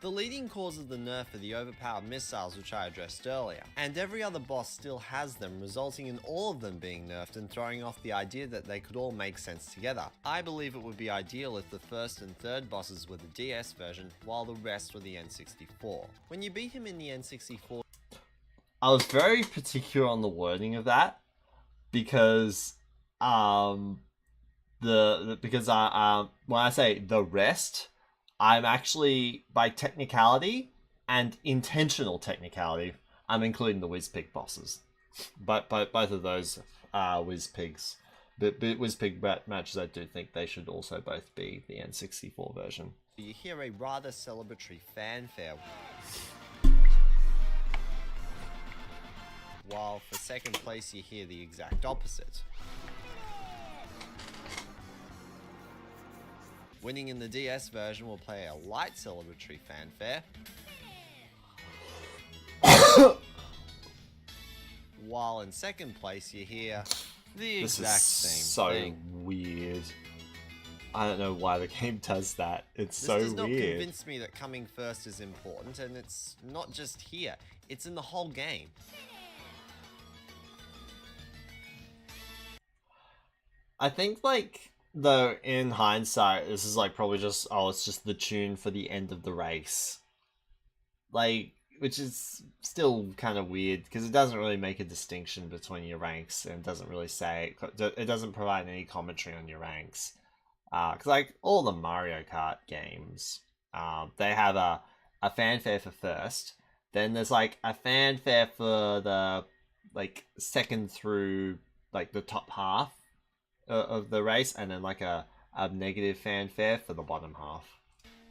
The leading cause of the nerf are the overpowered missiles, which I addressed earlier, and every other boss still has them, resulting in all of them being nerfed and throwing off the idea that they could all make sense together. I believe it would be ideal if the first and third bosses were the DS version, while the rest were the N64. When you beat him in the N64,
I was very particular on the wording of that because when I say the rest, I'm actually, by technicality and intentional technicality, I'm including the WizPig bosses. But both of those are WizPigs. But WizPig matches, I do think they should also both be the N64 version.
you hear a rather celebratory fanfare. While for second place you hear the exact opposite. Winning in the DS version will play a light celebratory fanfare. While in second place you hear the exact same thing.
So weird. I don't know why the game does that. It's
This
so
does not
weird.
convince me that coming first is important, and it's not just here, it's in the whole game.
I think, like, though, in hindsight, this is like probably just, it's just the tune for the end of the race. Like, which is still kind of weird because it doesn't really make a distinction between your ranks, and it doesn't really say, it doesn't provide any commentary on your ranks. Because, like, all the Mario Kart games, they have a fanfare for first, then there's, like, a fanfare for the, like, second through, like, the top half of the race, and then, like, a negative fanfare for the bottom half.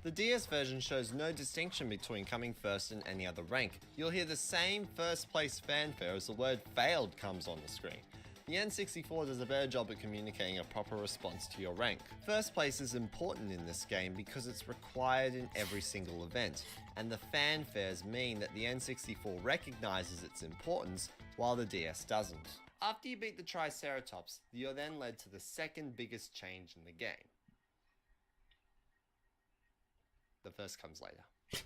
The DS version shows no distinction between coming first and any other rank. You'll hear the same first place fanfare as the word failed comes on the screen. The N64 does a better job at communicating a proper response to your rank. First place is important in this game because it's required in every single event, and the fanfares mean that the N64 recognizes its importance while the DS doesn't. After you beat the Triceratops, you're then led to the second biggest change in the game. The first comes later.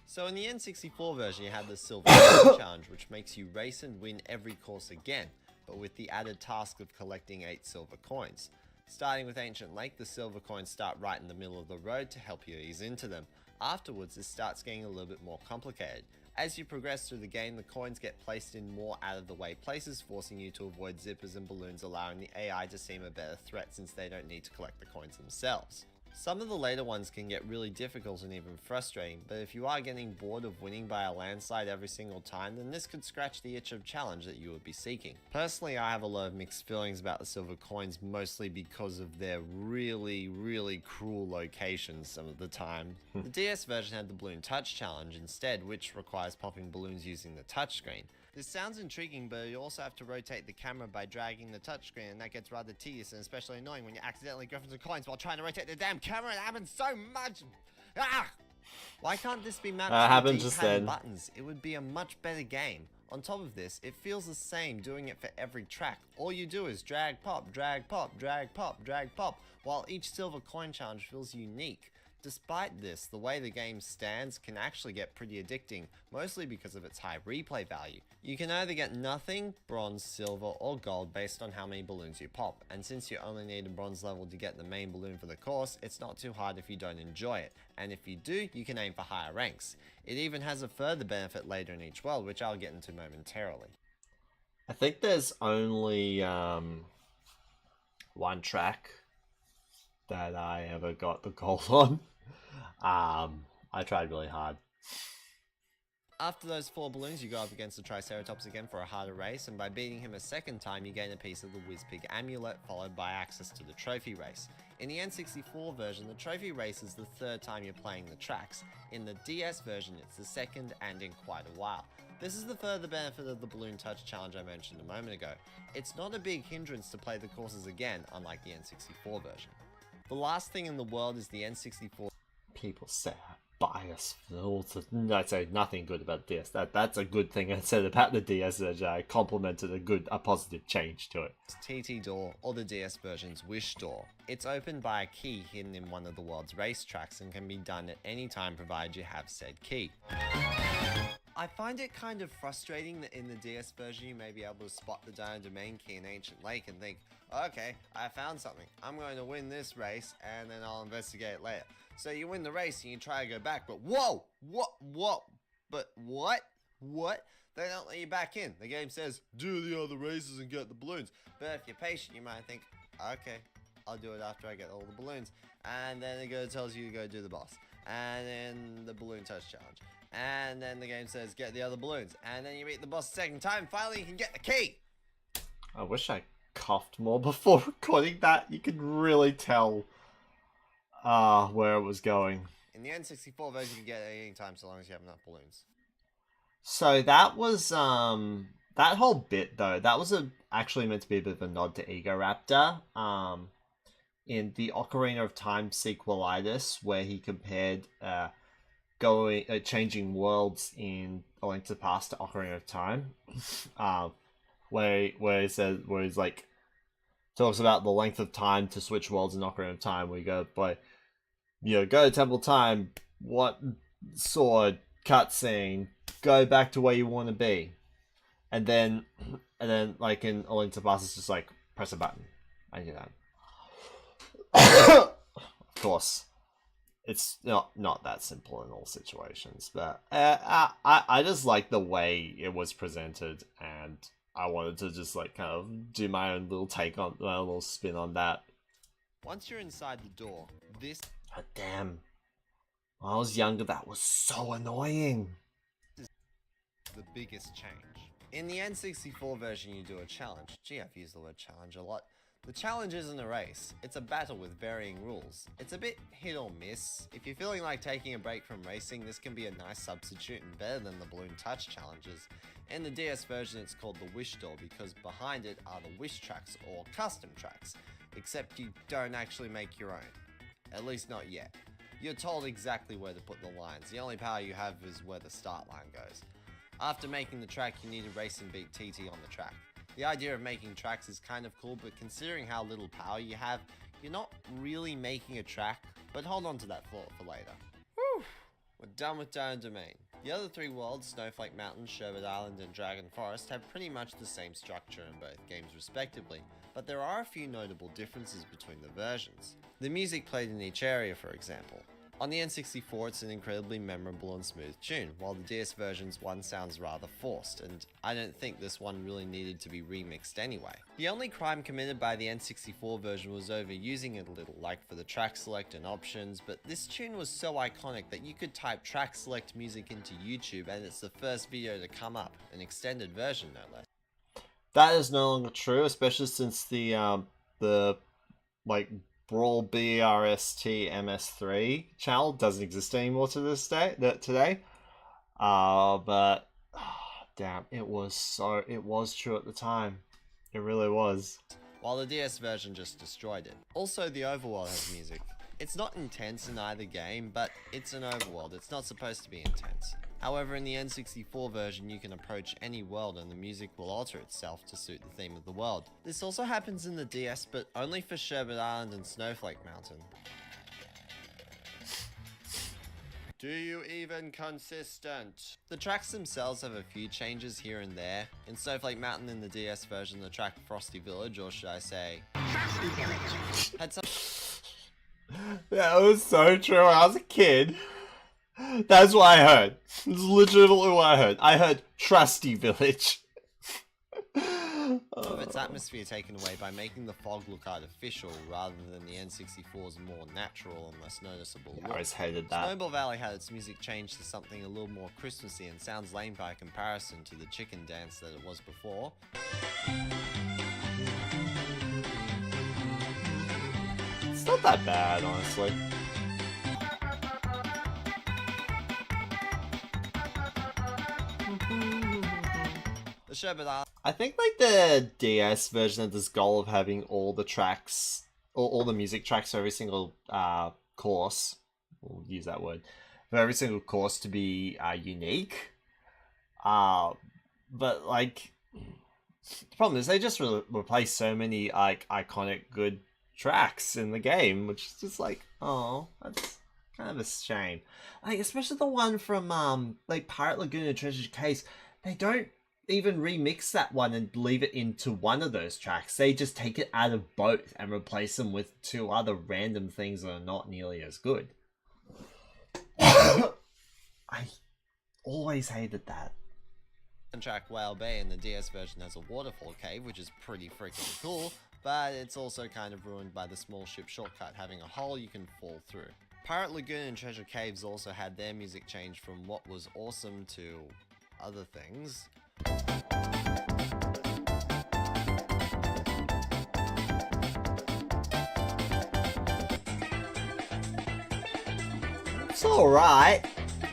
So in the N64 version you have the Silver Coin Challenge, which makes you race and win every course again, but with the added task of collecting 8 silver coins. Starting with Ancient Lake, the silver coins start right in the middle of the road to help you ease into them. Afterwards, this starts getting a little bit more complicated. As you progress through the game, the coins get placed in more out-of-the-way places, forcing you to avoid zippers and balloons, allowing the AI to seem a better threat since they don't need to collect the coins themselves. Some of the later ones can get really difficult and even frustrating, but if you are getting bored of winning by a landslide every single time, then this could scratch the itch of challenge that you would be seeking. Personally, I have a lot of mixed feelings about the silver coins, mostly because of their really cruel locations some of the time. The DS version had the Balloon Touch Challenge instead, which requires popping balloons using the touchscreen. This sounds intriguing, but you also have to rotate the camera by dragging the touchscreen, and that gets rather tedious and especially annoying when you accidentally go for some coins while trying to rotate the damn camera. It happens so much! Ah! Why can't this be mapped to the D-pad and buttons? It would be a much better game. On top of this, it feels the same doing it for every track. All you do is drag pop, drag pop, drag pop, drag pop, while each silver coin challenge feels unique. Despite this, the way the game stands can actually get pretty addicting, mostly because of its high replay value. You can either get nothing, bronze, silver, or gold based on how many balloons you pop, and since you only need a bronze level to get the main balloon for the course, it's not too hard if you don't enjoy it, and if you do, you can aim for higher ranks. It even has a further benefit later in each world, which I'll get into momentarily.
I think there's only one track that I ever got the gold on. I tried really hard.
After those 4 balloons, you go up against the Triceratops again for a harder race, and by beating him a second time, you gain a piece of the Wizpig amulet, followed by access to the trophy race. In the N64 version, the trophy race is the 3rd time you're playing the tracks. In the DS version, it's the 2nd, and in quite a while. This is the further benefit of the Balloon Touch challenge I mentioned a moment ago. It's not a big hindrance to play the courses again, unlike the N64 version. The last thing in the world is the N64.
People say I'm biased. I'd say nothing good about DS. That's a good thing I said about the DS version. I complimented a positive change to it.
TT Door, or the DS version's Wish Door. It's opened by a key hidden in one of the world's racetracks and can be done at any time provided you have said key. I find it kind of frustrating that in the DS version you may be able to spot the Dino Domain key in Ancient Lake and think, okay, I found something. I'm going to win this race and then I'll investigate it later. So you win the race and you try to go back, but whoa, but what? They don't let you back in. The game says, do the other races and get the balloons. But if you're patient, you might think, okay, I'll do it after I get all the balloons. And then it tells you to go do the boss. And then the Balloon Touch challenge. And then the game says, get the other balloons. And then you beat the boss a second time. Finally, you can get the key.
I wish I coughed more before recording that. You could really tell where it was going.
In the N64 version, you can get it any time so long as you have enough balloons.
So that was that whole bit though. That was actually meant to be a bit of a nod to Egoraptor. In the Ocarina of Time sequelitis, where he compared changing worlds in A Link to the Past to Ocarina of Time, where he's like talks about the length of time to switch worlds in Ocarina of Time. We go by, go to Temple Time, what sword, cutscene, go back to where you want to be, and then like in A Link to the Past, it's just like press a button and you're done. Of course, it's not that simple in all situations, but I just like the way it was presented, and I wanted to just like kind of do my own little take on my own little spin on that.
Once you're inside the door, this
Oh, damn. When I was younger, that was so annoying.
is the biggest change. In the N64 version, you do a challenge. Gee, I've used the word challenge a lot. The challenge isn't a race, it's a battle with varying rules. It's a bit hit or miss. If you're feeling like taking a break from racing, this can be a nice substitute and better than the Balloon Touch challenges. In the DS version, it's called the Wish Door because behind it are the Wish tracks or custom tracks, except you don't actually make your own. At least not yet. You're told exactly where to put the lines. The only power you have is where the start line goes. After making the track, you need to race and beat TT on the track. The idea of making tracks is kind of cool, but considering how little power you have, you're not really making a track, but hold on to that thought for later. Whew, we're done with Dino Domain. The other 3 worlds, Snowflake Mountain, Sherbet Island, and Dragon Forest, have pretty much the same structure in both games respectively, but there are a few notable differences between the versions. The music played in each area, for example. On the N64, it's an incredibly memorable and smooth tune, while the DS version's one sounds rather forced, and I don't think this one really needed to be remixed anyway. The only crime committed by the N64 version was overusing it a little, like for the track select and options, but this tune was so iconic that you could type track select music into YouTube and it's the first video to come up, an extended version no less.
That is no longer true, especially since the like Brawl BRST MS3 channel doesn't exist anymore to this day. Today, but damn, it was true at the time. It really was.
While the DS version just destroyed it. Also, the overworld has music. It's not intense in either game, but it's an overworld. It's not supposed to be intense. However, in the N64 version, you can approach any world and the music will alter itself to suit the theme of the world. This also happens in the DS, but only for Sherbet Island and Snowflake Mountain. Do you even consistent? The tracks themselves have a few changes here and there. In Snowflake Mountain in the DS version, the track Frosty Village, or should I say Frosty Village, had some
That was so true when I was a kid. That's what I heard. It's literally what I heard. I heard Trusty Village.
of its atmosphere taken away by making the fog look artificial rather than the N64's more natural and less noticeable
I
look.
always hated that.
Snowball Valley had its music changed to something a little more Christmassy and sounds lame by comparison to the chicken dance that it was before.
It's not that bad, honestly.
The Sherbet Island
I think like the DS version had this goal of having all the tracks, all the music tracks for every single course, we'll use that word, for every single course to be unique. But like, the problem is they just replace so many like iconic good tracks in the game, which is just like, oh, that's kind of a shame. Like especially the one from like Pirate Lagoon and Treasure Case, they don't even remix that one and leave it into one of those tracks. They just take it out of both and replace them with two other random things that are not nearly as good. I always hated that.
track Whale Bay in the DS version has a waterfall cave, which is pretty freaking cool, but it's also kind of ruined by the small ship shortcut having a hole you can fall through. Pirate Lagoon and Treasure Caves also had their music change from what was awesome to other things.
It's alright.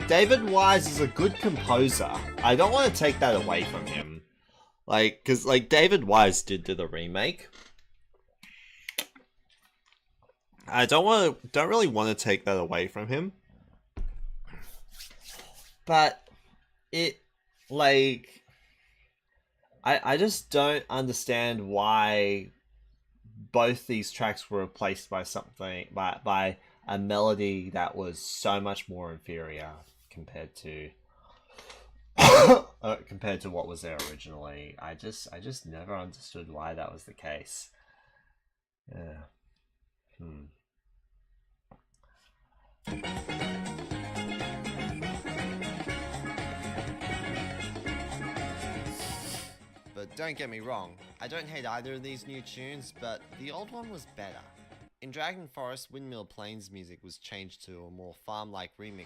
David Wise is a good composer. I don't want to take that away from him. Like, cause like David Wise did the remake. I don't really want to take that away from him. But it, like, I just don't understand why both these tracks were replaced by something, by a melody that was so much more inferior compared to what was there originally. I just never understood why that was the case. Yeah.
But don't get me wrong, I don't hate either of these new tunes, but the old one was better. In Dragon Forest, Windmill Plains music was changed to a more farm-like remix.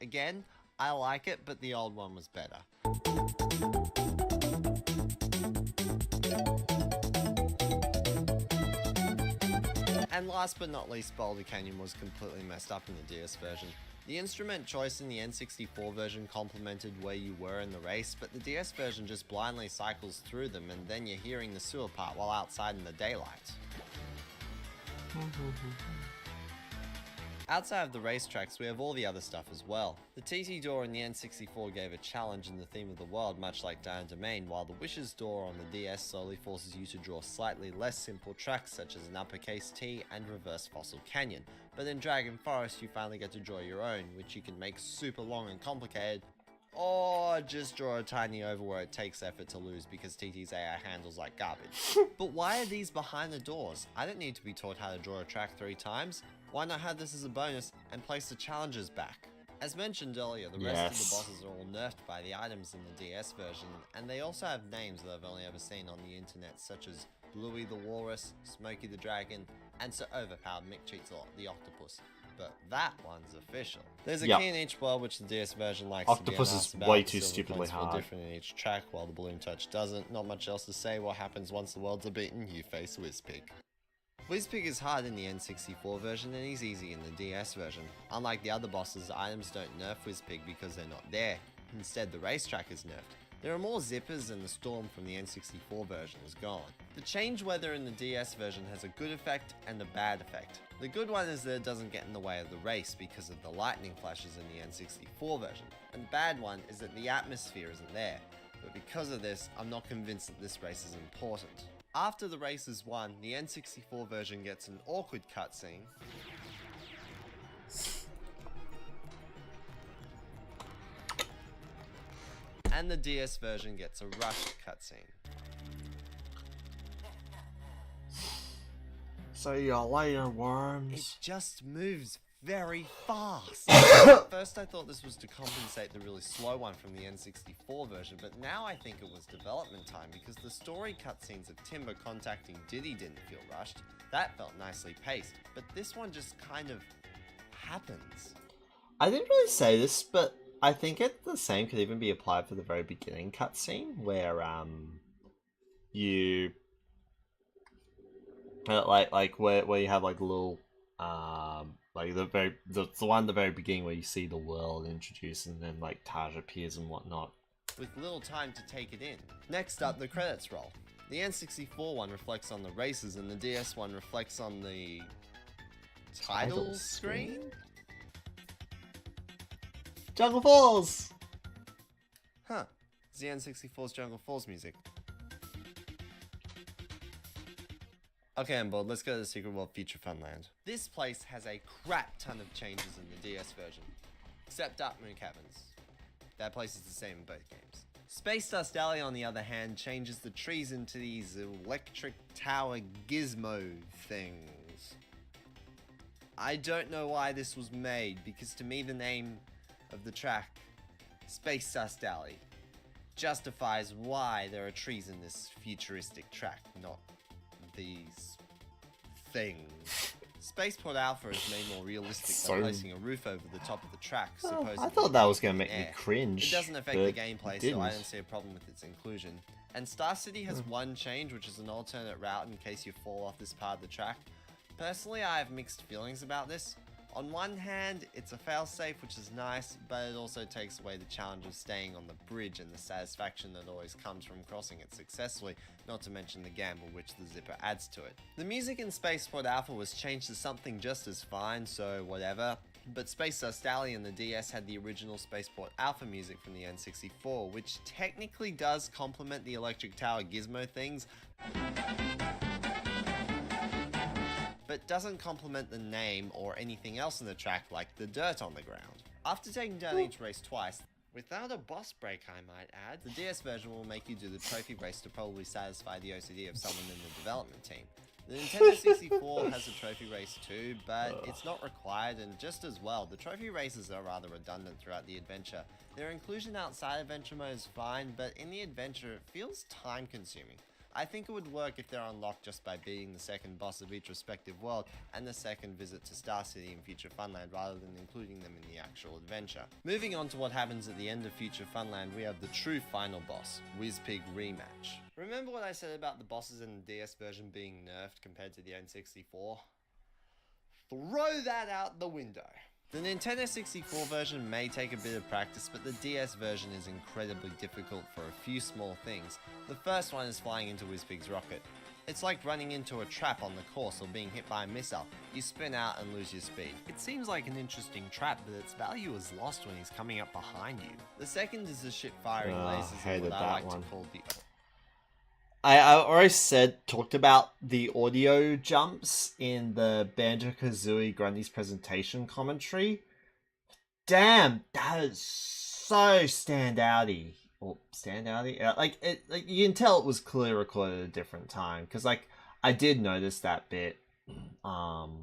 Again, I like it, but the old one was better. And last but not least, Boulder Canyon was completely messed up in the DS version. The instrument choice in the N64 version complemented where you were in the race, but the DS version just blindly cycles through them and then you're hearing the sewer part while outside in the daylight. Outside of the racetracks, we have all the other stuff as well. The TT door in the N64 gave a challenge in the theme of the world, much like Dino Domain, while the Wishes door on the DS slowly forces you to draw slightly less simple tracks such as an uppercase T and reverse Fossil Canyon. But in Dragon Forest, you finally get to draw your own, which you can make super long and complicated, or just draw a tiny oval where it takes effort to lose because TT's AI handles like garbage. But why are these behind the doors? I don't need to be taught how to draw a track 3 times. Why not have this as a bonus and place the challenges back? As mentioned earlier, the rest of the bosses are all nerfed by the items in the DS version, and they also have names that I've only ever seen on the internet, such as Bluey the Walrus, Smokey the Dragon, and so overpowered Mick Cheats the Octopus. But that one's official. There's a key in each world which the DS version likes
Octopus
to be
is
about.
way
The
too
silver
stupidly
points feel
hard.
different in each track, while the Balloon Touch doesn't. Not much else to say. What happens once the worlds are beaten? You face Wizpig. Wizpig is hard in the N64 version and he's easy in the DS version. Unlike the other bosses, the items don't nerf Wizpig because they're not there. Instead, the racetrack is nerfed. There are more zippers and the storm from the N64 version is gone. The change weather in the DS version has a good effect and a bad effect. The good one is that it doesn't get in the way of the race because of the lightning flashes in the N64 version, and the bad one is that the atmosphere isn't there. But because of this, I'm not convinced that this race is important. After the race is won, the N64 version gets an awkward cutscene and the DS version gets a rushed cutscene.
See you later,
It
worms.
just moves very fast. At first I thought this was to compensate the really slow one from the N64 version, but now I think it was development time because the story cutscenes of Timber contacting Diddy didn't feel rushed. That felt nicely paced, but this one just kind of happens.
I didn't really say this, but I think the same could even be applied for the very beginning cutscene where you like where you have like the little like the one at the very beginning where you see the world introduced and then like Taj appears and whatnot.
With little time to take it in. Next up, the credits roll. The N64 one reflects on the races and the DS one reflects on the title screen?
Jungle Falls!
Huh. It's the N64's Jungle Falls music. Okay, I'm bored. Let's go to the Secret World Future Funland. This place has a crap ton of changes in the DS version. Except Dark Moon Caverns. That place is the same in both games. Space Dust Alley, on the other hand, changes the trees into these electric tower gizmo things. I don't know why this was made, because to me the name of the track, Space Dust Alley, justifies why there are trees in this futuristic track, not these things. Spaceport Alpha is made more realistic by placing a roof over the top of the track, supposedly.
I thought that was going to make me
air.
cringe.
It doesn't affect
but
the gameplay,
it
so I
didn't.
don't see a problem with its inclusion. And Star City has one change, which is an alternate route in case you fall off this part of the track. Personally, I have mixed feelings about this. On one hand, it's a failsafe, which is nice, but it also takes away the challenge of staying on the bridge and the satisfaction that always comes from crossing it successfully, not to mention the gamble which the zipper adds to it. The music in Spaceport Alpha was changed to something just as fine, so whatever. But Space Dust Alley and the DS had the original Spaceport Alpha music from the N64, which technically does complement the Electric Tower gizmo things, but doesn't complement the name or anything else in the track like the dirt on the ground. After taking down each race twice, without a boss break I might add, the DS version will make you do the trophy race to probably satisfy the OCD of someone in the development team. The Nintendo 64 has a trophy race too, but it's not required, and just as well, the trophy races are rather redundant throughout the adventure. Their inclusion outside adventure mode is fine, but in the adventure it feels time consuming. I think it would work if they're unlocked just by beating the second boss of each respective world and the second visit to Star City and Future Funland rather than including them in the actual adventure. Moving on to what happens at the end of Future Funland, we have the true final boss, Wizpig Rematch. Remember what I said about the bosses in the DS version being nerfed compared to the N64? Throw that out the window. The Nintendo 64 version may take a bit of practice, but the DS version is incredibly difficult for a few small things. The first one is flying into Wizpig's rocket. It's like running into a trap on the course or being hit by a missile. You spin out and lose your speed. It seems like an interesting trap, but its value is lost when he's coming up behind you. The second is the ship firing lasers and
hated
what I
that
like
one.
to call the...
I already talked about the audio jumps in the Banjo-Kazooie Grundy's presentation commentary. Damn, that is so standouty. Or standouty? Like you can tell it was clearly recorded at a different time. Because, like, I did notice that bit. No,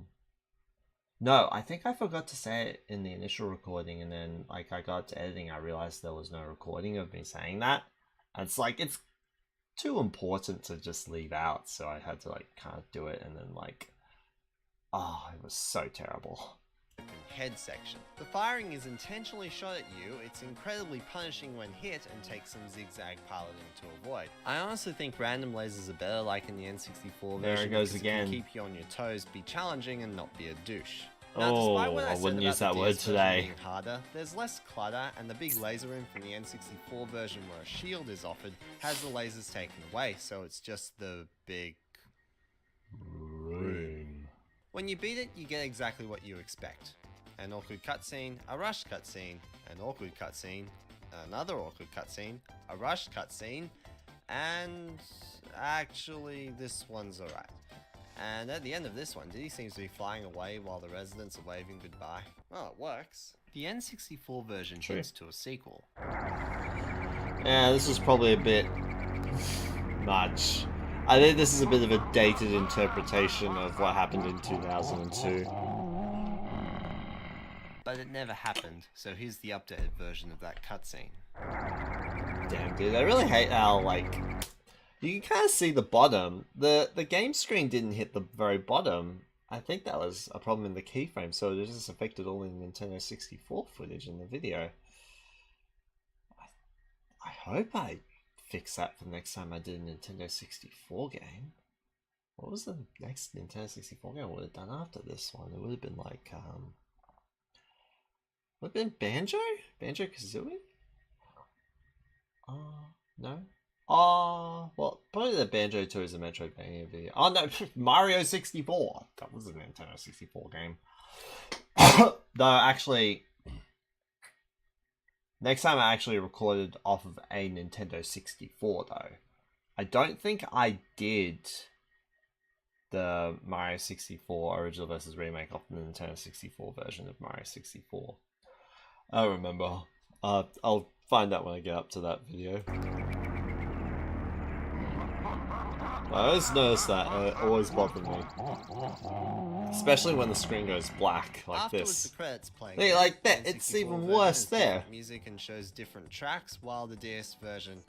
I think I forgot to say it in the initial recording. And then, like, I got to editing, I realized there was no recording of me saying that. And it's like, it's too important to just leave out, so I had to like kind of do it, and then like, oh, it was so terrible.
Head section. The firing is intentionally shot at you, it's incredibly punishing when hit, and takes some zigzag piloting to avoid. I honestly think random lasers are better, like in the N64 version.
There it goes
because
again.
It can keep you on your toes, be challenging, and not be a douche. Now,
Oh,
despite what
I
said
wouldn't
about
use
the
that word
DS version
today.
being harder, there's less clutter, and the big laser room from the N64 version where a shield is offered has the lasers taken away, so it's just the big room. When you beat it, you get exactly what you expect. An awkward cutscene, a rushed cutscene, an awkward cutscene, another awkward cutscene, a rushed cutscene, and actually this one's alright. And at the end of this one, Diddy seems to be flying away while the residents are waving goodbye. Well, it works. The N64 version
True.
hints to a sequel.
Yeah, this is probably a bit much. I think this is a bit of a dated interpretation of what happened in 2002.
But it never happened, so here's the updated version of that cutscene.
Damn, dude, I really hate how, like, you can kind of see the bottom. The game screen didn't hit the very bottom. I think that was a problem in the keyframe, so it just affected all the Nintendo 64 footage in the video. I hope I fix that for the next time I did a Nintendo 64 game. What was the next Nintendo 64 game I would have done after this one? It would have been like, would have been Banjo? Banjo-Kazooie? No? Well, probably the Banjo 2 is a Metroidvania video. Oh no, Mario 64! That was a Nintendo 64 game. Though, actually, next time I actually recorded off of a Nintendo 64, though. I don't think I did the Mario 64 original versus remake off the Nintendo 64 version of Mario 64. I don't remember. I'll find out when I get up to that video. I always notice that, it always bothered me. Especially when the screen goes black, like
Afterwards,
this.
the credits play.
Hey, like that,
The
it's
N64
even
version
worse
has
there.
different music and shows different tracks, while the DS version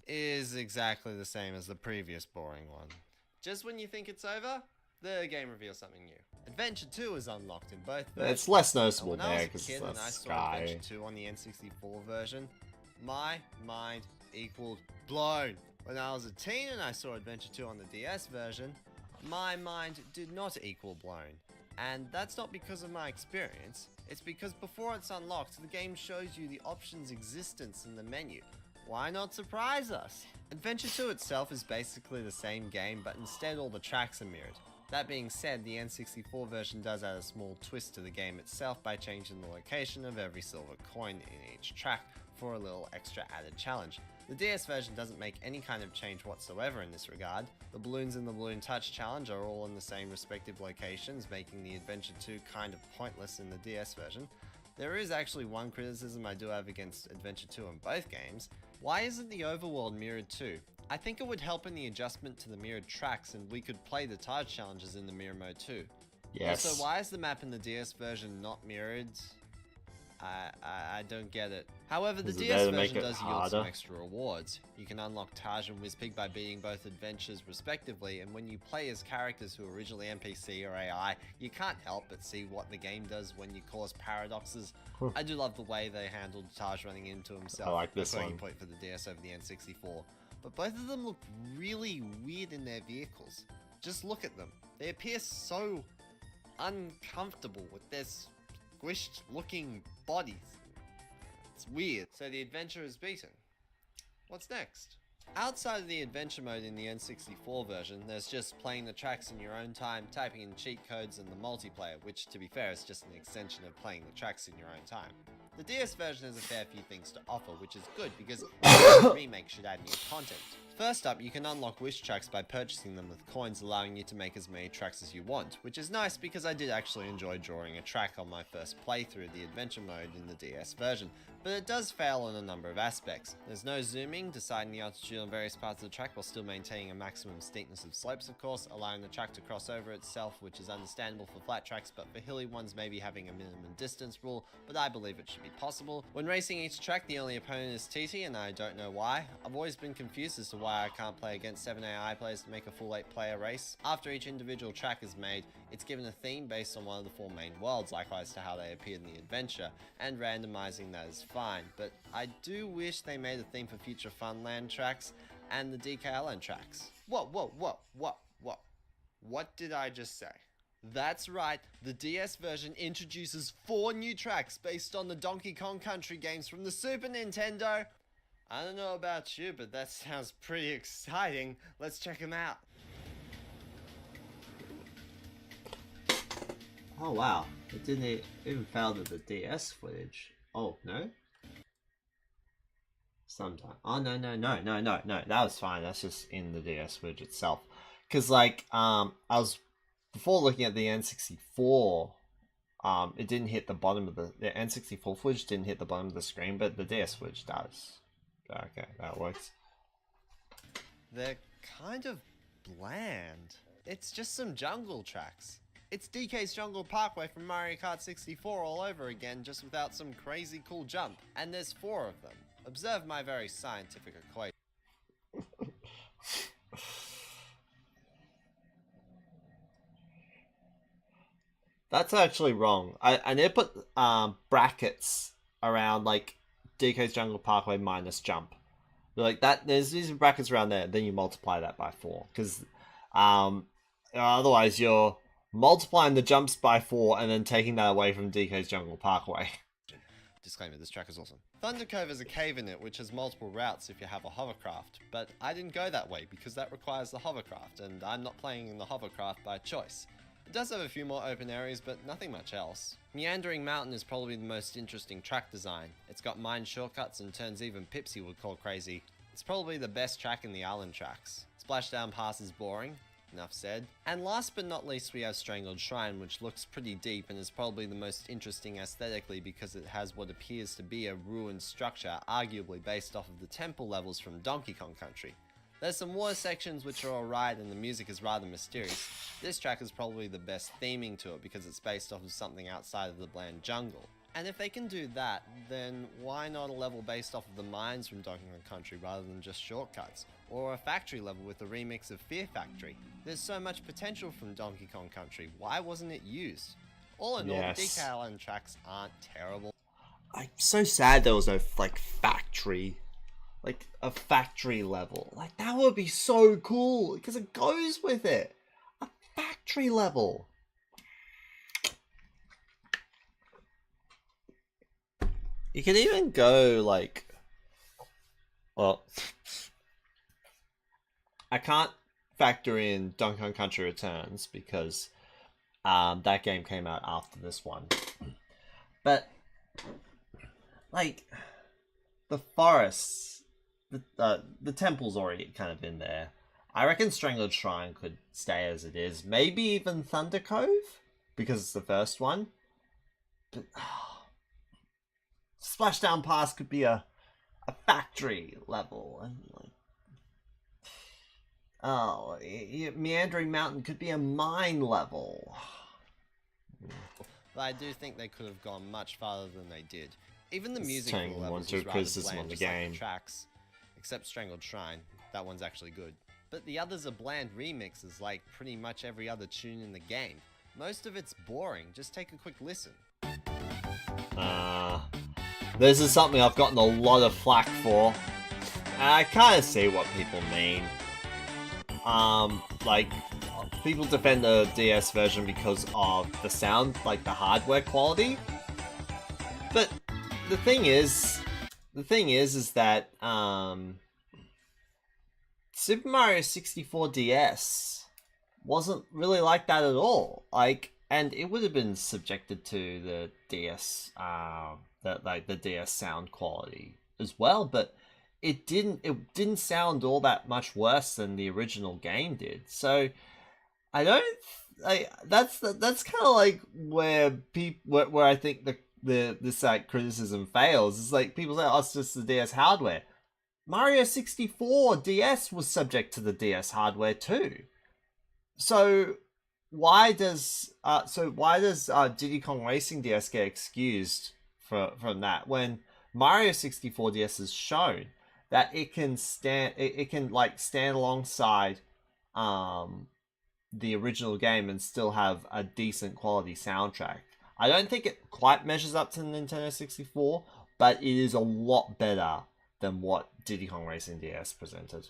is exactly the same as the previous boring one. Just when you think it's over, the game reveals something new. Adventure 2 is unlocked in both versions.
It's less
And
noticeable
when I
there
was a
because
kid
it's
and I
the
saw
sky.
Adventure 2 on the N64 version, my mind equaled blown. When I was a teen and I saw Adventure 2 on the DS version, my mind did not equal blown. And that's not because of my experience, it's because before it's unlocked, the game shows you the option's existence in the menu. Why not surprise us? Adventure 2 itself is basically the same game, but instead all the tracks are mirrored. That being said, the N64 version does add a small twist to the game itself by changing the location of every silver coin in each track for a little extra added challenge. The DS version doesn't make any kind of change whatsoever in this regard. The balloons in the Balloon Touch challenge are all in the same respective locations, making the Adventure 2 kind of pointless in the DS version. There is actually one criticism I do have against Adventure 2 in both games. Why isn't the overworld mirrored too? I think it would help in the adjustment to the mirrored tracks and we could play the Taj challenges in the mirror mode too.
Yes.
Also, why is the map in the DS version not mirrored? I don't get it. However, the
Is it
DS
there to make
version
it
does yield
harder?
some extra rewards. You can unlock Taj and Wizpig by beating both adventures respectively, and when you play as characters who are originally NPC or AI, you can't help but see what the game does when you cause paradoxes. I do love the way they handled Taj running into himself.
I like this
a
one.
point for the DS over the N64. But both of them look really weird in their vehicles. Just look at them. They appear so uncomfortable with their squished looking bodies. It's weird. So the adventure is beaten. What's next? Outside of the adventure mode in the N64 version, there's just playing the tracks in your own time, typing in cheat codes, and the multiplayer, which to be fair is just an extension of playing the tracks in your own time. The DS version has a fair few things to offer, which is good because the remake should add new content. First up, you can unlock wish tracks by purchasing them with coins, allowing you to make as many tracks as you want, which is nice because I did actually enjoy drawing a track on my first playthrough of the adventure mode in the DS version, but it does fail on a number of aspects. There's no zooming, deciding the altitude on various parts of the track while still maintaining a maximum steepness of slopes of course, allowing the track to cross over itself, which is understandable for flat tracks, but for hilly ones maybe having a minimum distance rule, but I believe it should be possible. When racing each track, the only opponent is TT, and I don't know why. I've always been confused as to why I can't play against 7 AI players to make a full 8-player race. After each individual track is made, it's given a theme based on one of the 4 main worlds, likewise to how they appeared in the adventure, and randomizing that is fine, but I do wish they made a theme for future Funland tracks and the DKLN tracks. What did I just say? That's right, the DS version introduces 4 new tracks based on the Donkey Kong Country games from the Super Nintendo. I don't know about you, but that sounds pretty exciting. Let's check them out.
Oh wow, it didn't even fail to the DS footage. Oh no? Sometime. Oh no, that was fine. That's just in the DS footage itself. Cause like I was before looking at the N64, it didn't hit the bottom of the N64 footage didn't hit the bottom of the screen, but the DS footage does. Okay, that works.
They're kind of bland. It's just some jungle tracks. It's DK's Jungle Parkway from Mario Kart 64 all over again, just without some crazy cool jump. And there's 4 of them. Observe my very scientific equation.
That's actually wrong. I need to put brackets around like DK's Jungle Parkway minus jump. Like that, there's these brackets around there. Then you multiply that by 4, because otherwise you're multiplying the jumps by 4 and then taking that away from DK's Jungle Parkway.
Disclaimer, this track is awesome. Thunder Cove is a cave in it which has multiple routes if you have a hovercraft, but I didn't go that way because that requires the hovercraft, and I'm not playing in the hovercraft by choice. It does have a few more open areas, but nothing much else. Meandering Mountain is probably the most interesting track design. It's got mine shortcuts and turns even Pipsy would call crazy. It's probably the best track in the island tracks. Splashdown Pass is boring. Enough said. And last but not least, we have Strangled Shrine, which looks pretty deep and is probably the most interesting aesthetically because it has what appears to be a ruined structure, arguably based off of the temple levels from Donkey Kong Country. There's some water sections which are alright and the music is rather mysterious. This track is probably the best theming to it because it's based off of something outside of the bland jungle. And if they can do that, then why not a level based off of the mines from Donkey Kong Country rather than just shortcuts? Or a factory level with a remix of Fear Factory? There's so much potential from Donkey Kong Country, why wasn't it used? All in all, the DK Island tracks aren't terrible.
I'm so sad there was no like factory, like a factory level. Like that would be so cool because it goes with it. A factory level. You could even go like, well, I can't factor in Donkey Kong Country Returns because that game came out after this one. But like the forests, the temple's already kind of in there. I reckon Strangled Shrine could stay as it is. Maybe even Thunder Cove because it's the first one. But Splashdown Pass could be a factory level, and like, Meandering Mountain could be a mine level.
But I do think they could have gone much farther than they did. Even the music
Saying
for the levels
one
was
to
rather
criticism
bland,
on the
just like
game.
the tracks, except Strangled Shrine. That one's actually good. But the others are bland remixes, like pretty much every other tune in the game. Most of it's boring. Just take a quick listen.
This is something I've gotten a lot of flack for. And I kind of see what people mean. Like, people defend the DS version because of the sound, like the hardware quality. But the thing is that, Super Mario 64 DS wasn't really like that at all. Like, and it would have been subjected to the DS, the DS sound quality as well, but it didn't sound all that much worse than the original game did. So I don't that's kind of like where I think this like criticism fails. It's like people say, oh, it's just the DS hardware. Mario 64 DS was subject to the DS hardware too. So why does Diddy Kong Racing DS get excused from that when Mario 64 DS has shown that it can stand alongside the original game and still have a decent quality soundtrack. I don't think it quite measures up to the Nintendo 64, but it is a lot better than what Diddy Kong Racing DS presented.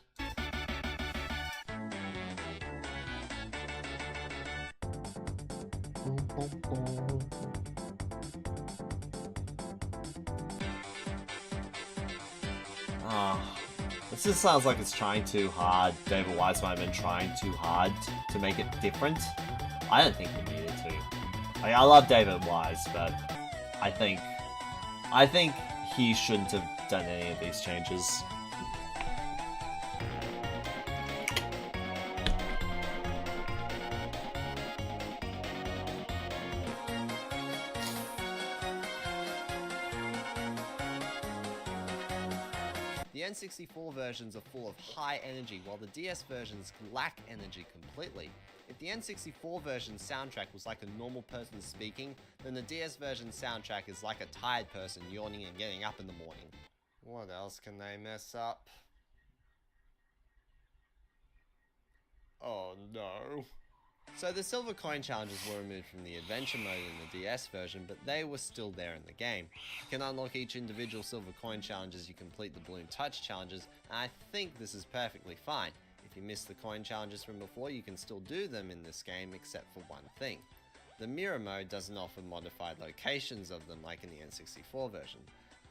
This just sounds like it's trying too hard. David Wise might have been trying too hard to make it different. I don't think he needed to. Like, I love David Wise, but I think he shouldn't have done any of these changes.
The N64 versions are full of high energy, while the DS versions lack energy completely. If the N64 version's soundtrack was like a normal person speaking, then the DS version's soundtrack is like a tired person yawning and getting up in the morning. What else can they mess up? Oh no. So the silver coin challenges were removed from the adventure mode in the DS version, but they were still there in the game. You can unlock each individual silver coin challenge as you complete the balloon touch challenges, and I think this is perfectly fine. If you missed the coin challenges from before, you can still do them in this game, except for one thing. The mirror mode doesn't offer modified locations of them like in the N64 version.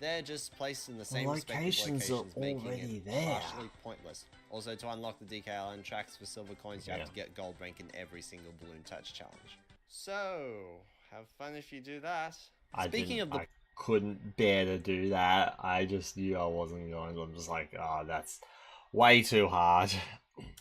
They're just placed in the same respective locations, making it partially pointless. Also, to unlock the DK Island tracks for silver coins, you have to get gold rank in every single balloon touch challenge. So, have fun if you do that.
I couldn't bear to do that. I just knew I wasn't going to. I'm just like, oh, that's way too hard.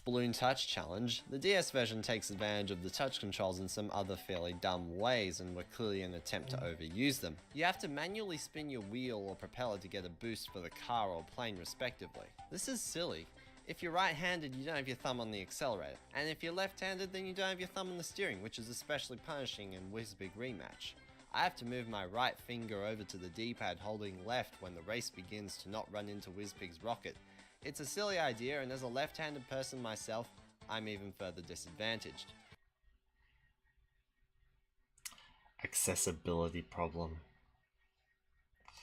Balloon touch challenge, the DS version takes advantage of the touch controls in some other fairly dumb ways and were clearly an attempt to overuse them. You have to manually spin your wheel or propeller to get a boost for the car or plane respectively. This is silly. If you're right-handed, you don't have your thumb on the accelerator, and if you're left-handed, then you don't have your thumb on the steering, which is especially punishing in Wizbig Rematch. I have to move my right finger over to the D-pad holding left when the race begins to not run into Wizbig's rocket. It's a silly idea, and as a left-handed person myself, I'm even further disadvantaged.
Accessibility problem.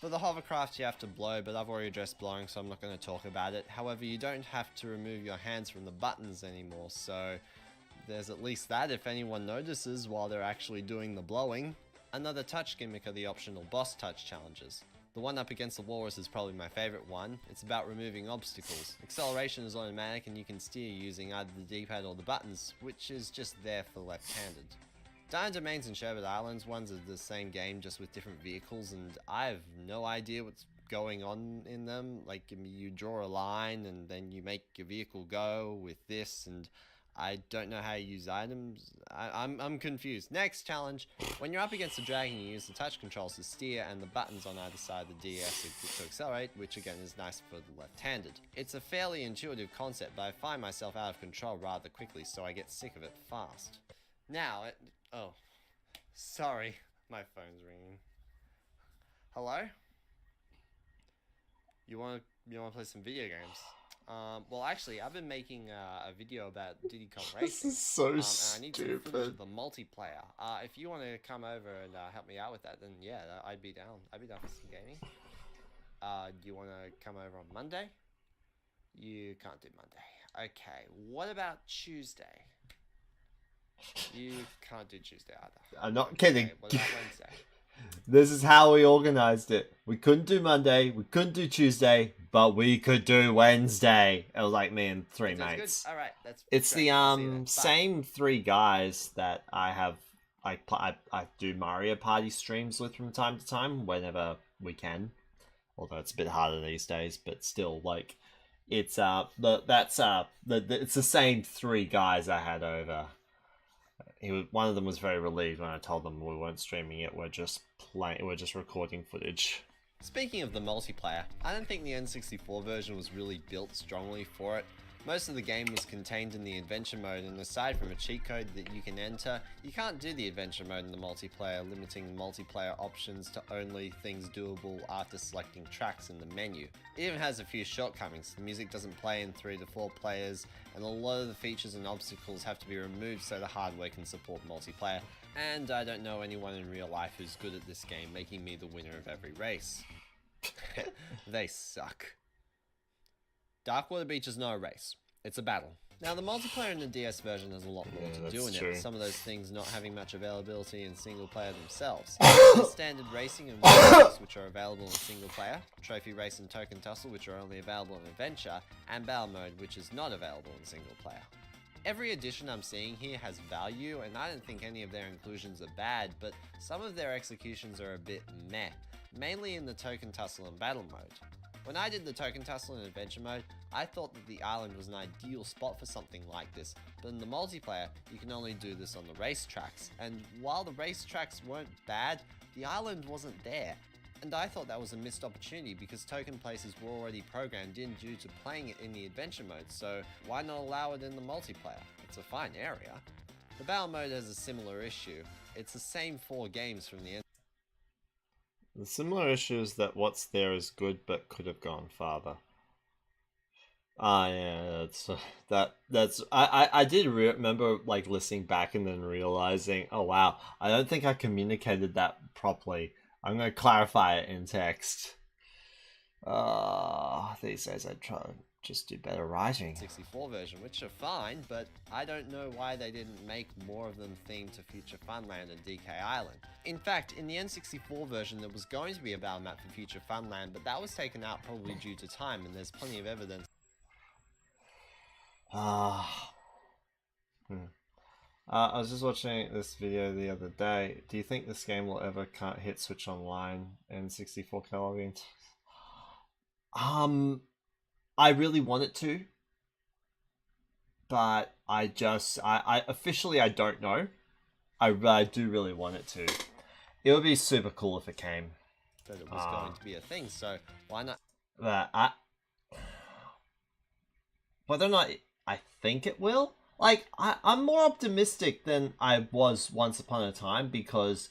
For the hovercraft you have to blow, but I've already addressed blowing, so I'm not going to talk about it. However, you don't have to remove your hands from the buttons anymore, so there's at least that if anyone notices while they're actually doing the blowing. Another touch gimmick are the optional boss touch challenges. The one up against the walrus is probably my favourite one. It's about removing obstacles. Acceleration is automatic and you can steer using either the D-pad or the buttons, which is just there for left-handed. Dino Domains and Sherbet Islands ones are the same game, just with different vehicles, and I have no idea what's going on in them. Like, you draw a line and then you make your vehicle go with this, and I don't know how you use items. I'm confused. Next challenge. When you're up against a dragon, you use the touch controls to steer and the buttons on either side of the DS to accelerate, which again is nice for the left-handed. It's a fairly intuitive concept, but I find myself out of control rather quickly, so I get sick of it fast. Now, oh, sorry, my phone's ringing. Hello? You wanna play some video games? Well, actually, I've been making a video about Diddy Kong Racing.
This is so
and I need some footage
stupid.
of the multiplayer. If you want to come over and help me out with that, then yeah, I'd be down. I'd be down for some gaming. Do you want to come over on Monday? You can't do Monday. Okay, what about Tuesday? You can't do Tuesday either.
I'm not kidding.
Okay, what about Wednesday?
This is how we organized it. We couldn't do Monday, we couldn't do Tuesday, but we could do Wednesday. It was like me and three
That's
mates.
good. All right, that's
It's
great.
the
I'll see you then. Bye.
same three guys that I have. I do Mario Party streams with from time to time whenever we can. Although it's a bit harder these days, but still, like, it's it's the same three guys I had over. One of them was very relieved when I told them we weren't streaming it. We're just recording footage.
Speaking of the multiplayer, I don't think the N64 version was really built strongly for it. Most of the game was contained in the adventure mode, and aside from a cheat code that you can enter, you can't do the adventure mode in the multiplayer, limiting multiplayer options to only things doable after selecting tracks in the menu. It even has a few shortcomings. The music doesn't play in 3 to 4 players, and a lot of the features and obstacles have to be removed so the hardware can support multiplayer. And I don't know anyone in real life who's good at this game, making me the winner of every race. They suck. Darkwater Beach is not a race, it's a battle. Now the multiplayer in the DS version has a lot more to do in
true.
it, some of those things not having much availability in single player themselves. There's standard racing and races which are available in single player, trophy race and token tussle which are only available in adventure, and battle mode which is not available in single player. Every addition I'm seeing here has value, and I don't think any of their inclusions are bad, but some of their executions are a bit meh, mainly in the token tussle and battle mode. When I did the token tussle in adventure mode, I thought that the island was an ideal spot for something like this, but in the multiplayer, you can only do this on the racetracks, and while the racetracks weren't bad, the island wasn't there. And I thought that was a missed opportunity because token places were already programmed in due to playing it in the adventure mode, so why not allow it in the multiplayer? It's a fine area. The battle mode has a similar issue. It's the same 4 games from the end.
The similar issue is that what's there is good but could have gone farther. Ah, yeah, I did remember like listening back and then realizing, oh wow, I don't think I communicated that properly. I'm gonna clarify it in text. These days I try to just do better writing.
64 version, which are fine, but I don't know why they didn't make more of them themed to Future Funland and DK Island. In fact, in the N64 version there was going to be a battle map for Future Funland, but that was taken out probably due to time, and there's plenty of evidence.
I was just watching this video the other day. Do you think this game will ever hit Switch Online and 64 color games? I really want it to, but I officially I don't know. I do really want it to. It would be super cool if it came.
That it was going to be a thing, so why not?
Whether or not I think it will. Like, I'm more optimistic than I was once upon a time because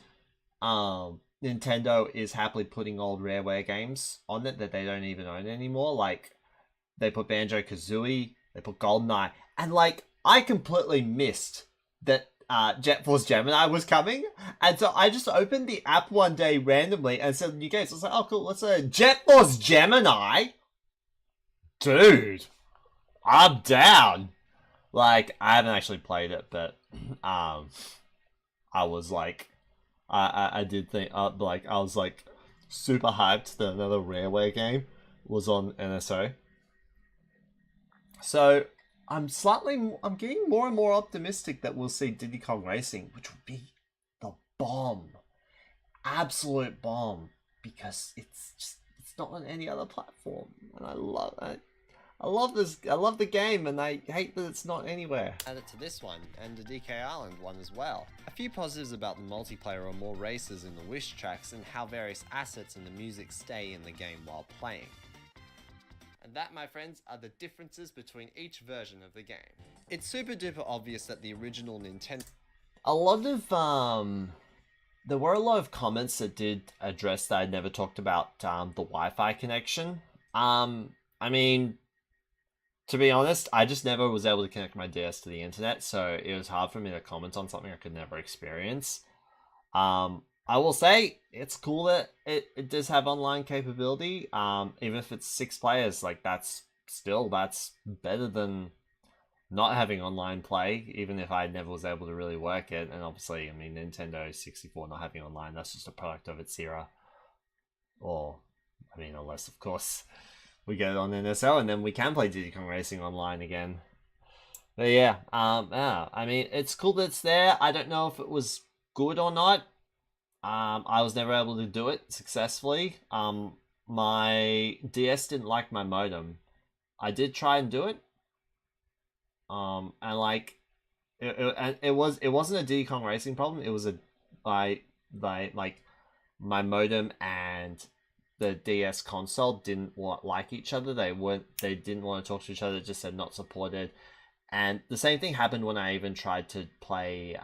Nintendo is happily putting old Rareware games on it that they don't even own anymore. Like, they put Banjo-Kazooie, they put GoldenEye, and like, I completely missed that Jet Force Gemini was coming, and so I just opened the app one day randomly and said new games. I was like, oh cool, let's Jet Force Gemini? Dude, I'm down. Like, I haven't actually played it, but I was like, I did think, like, I was like super hyped that another Rareware game was on NSO. So I'm getting more and more optimistic that we'll see Diddy Kong Racing, which would be the bomb, absolute bomb, because it's not on any other platform, and I love it. I love this. I love the game, and I hate that it's not anywhere.
Add it to this one, and the DK Island one as well. A few positives about the multiplayer are more races in the Wish tracks and how various assets and the music stay in the game while playing. And that, my friends, are the differences between each version of the game. It's super duper obvious that the original Nintendo...
A lot of, there were a lot of comments that did address that I never talked about, the Wi-Fi connection. I mean, to be honest, I just never was able to connect my DS to the internet, so it was hard for me to comment on something I could never experience. I will say, it's cool that it does have online capability, even if it's 6 players, like, that's better than not having online play, even if I never was able to really work it. And obviously, I mean, Nintendo 64 not having online, that's just a product of its era. Or, I mean, unless, of course, we get it on NSO and then we can play Diddy Kong Racing online again. But yeah, I mean, it's cool that it's there. I don't know if it was good or not. I was never able to do it successfully. My DS didn't like my modem. I did try and do it. And like, it wasn't a Diddy Kong Racing problem. It was like my modem and the DS console didn't like each other. They didn't want to talk to each other. It just said not supported. And the same thing happened when I even tried to play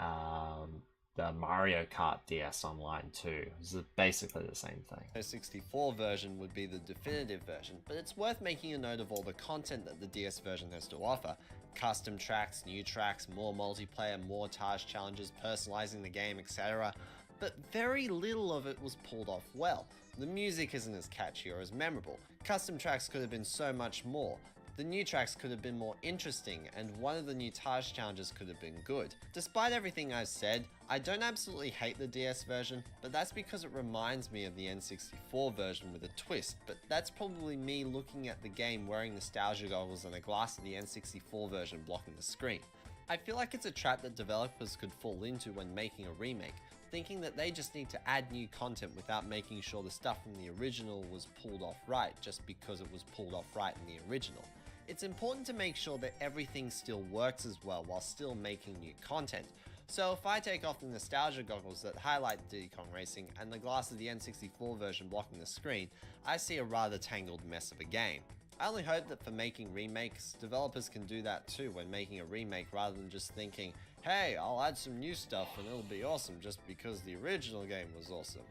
the Mario Kart DS online too. It's basically the same thing.
The 64 version would be the definitive version, but it's worth making a note of all the content that the DS version has to offer. Custom tracks, new tracks, more multiplayer, more Taj challenges, personalizing the game, etc. But very little of it was pulled off well. The music isn't as catchy or as memorable. Custom tracks could have been so much more. The new tracks could have been more interesting, and one of the new Taj challenges could have been good. Despite everything I've said, I don't absolutely hate the DS version, but that's because it reminds me of the N64 version with a twist, but that's probably me looking at the game wearing nostalgia goggles and a glass of the N64 version blocking the screen. I feel like it's a trap that developers could fall into when making a remake, thinking that they just need to add new content without making sure the stuff from the original was pulled off right just because it was pulled off right in the original. It's important to make sure that everything still works as well while still making new content. So if I take off the nostalgia goggles that highlight Diddy Kong Racing and the glass of the N64 version blocking the screen, I see a rather tangled mess of a game. I only hope that for making remakes, developers can do that too when making a remake rather than just thinking, hey, I'll add some new stuff and it'll be awesome just because the original game was awesome.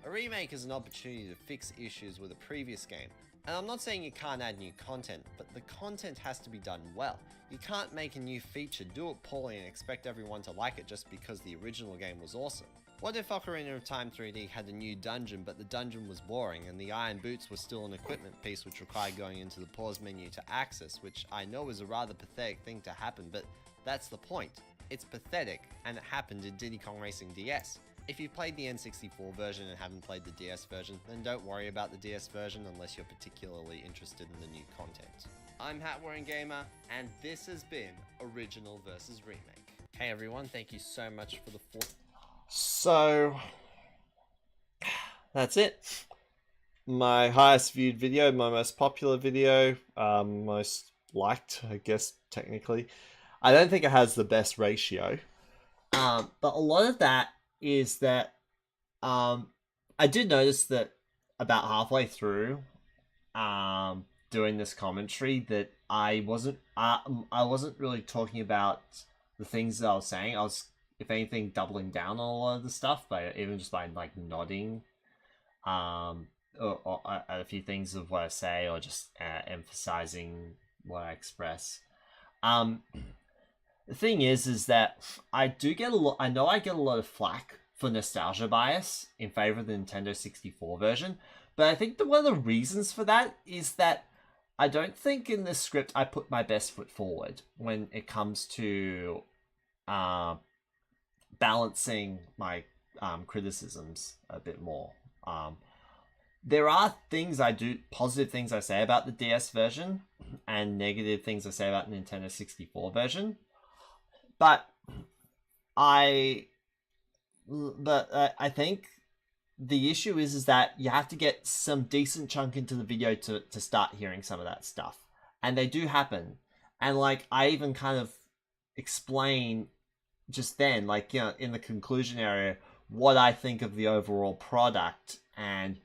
A remake is an opportunity to fix issues with a previous game. And I'm not saying you can't add new content, but the content has to be done well. You can't make a new feature, do it poorly and expect everyone to like it just because the original game was awesome. What if Ocarina of Time 3D had a new dungeon, but the dungeon was boring and the iron boots were still an equipment piece which required going into the pause menu to access, which I know is a rather pathetic thing to happen, but that's the point. It's pathetic, and it happened in Diddy Kong Racing DS. If you've played the N64 version and haven't played the DS version, then don't worry about the DS version unless you're particularly interested in the new content. I'm Hat Wearing Gamer, and this has been Original vs. Remake. Hey everyone, thank you so much for the
So that's it. My highest viewed video, my most popular video, most liked, I guess, technically. I don't think it has the best ratio. But a lot of that is that I did notice that about halfway through doing this commentary that I wasn't really talking about the things that I was saying. I was, if anything, doubling down on a lot of the stuff, but even just by like nodding or at a few things of what I say, or just emphasizing what I express. The thing is that I do get a lot. I know I get a lot of flack for nostalgia bias in favor of the Nintendo 64 version, but I think that one of the reasons for that is that I don't think in the script I put my best foot forward when it comes to balancing my criticisms a bit more. There are things I do, positive things I say about the DS version, and negative things I say about the Nintendo 64 version. But I think the issue is that you have to get some decent chunk into the video to start hearing some of that stuff. And they do happen. And like, I even kind of explain just then, like, you know, in the conclusion area, what I think of the overall product and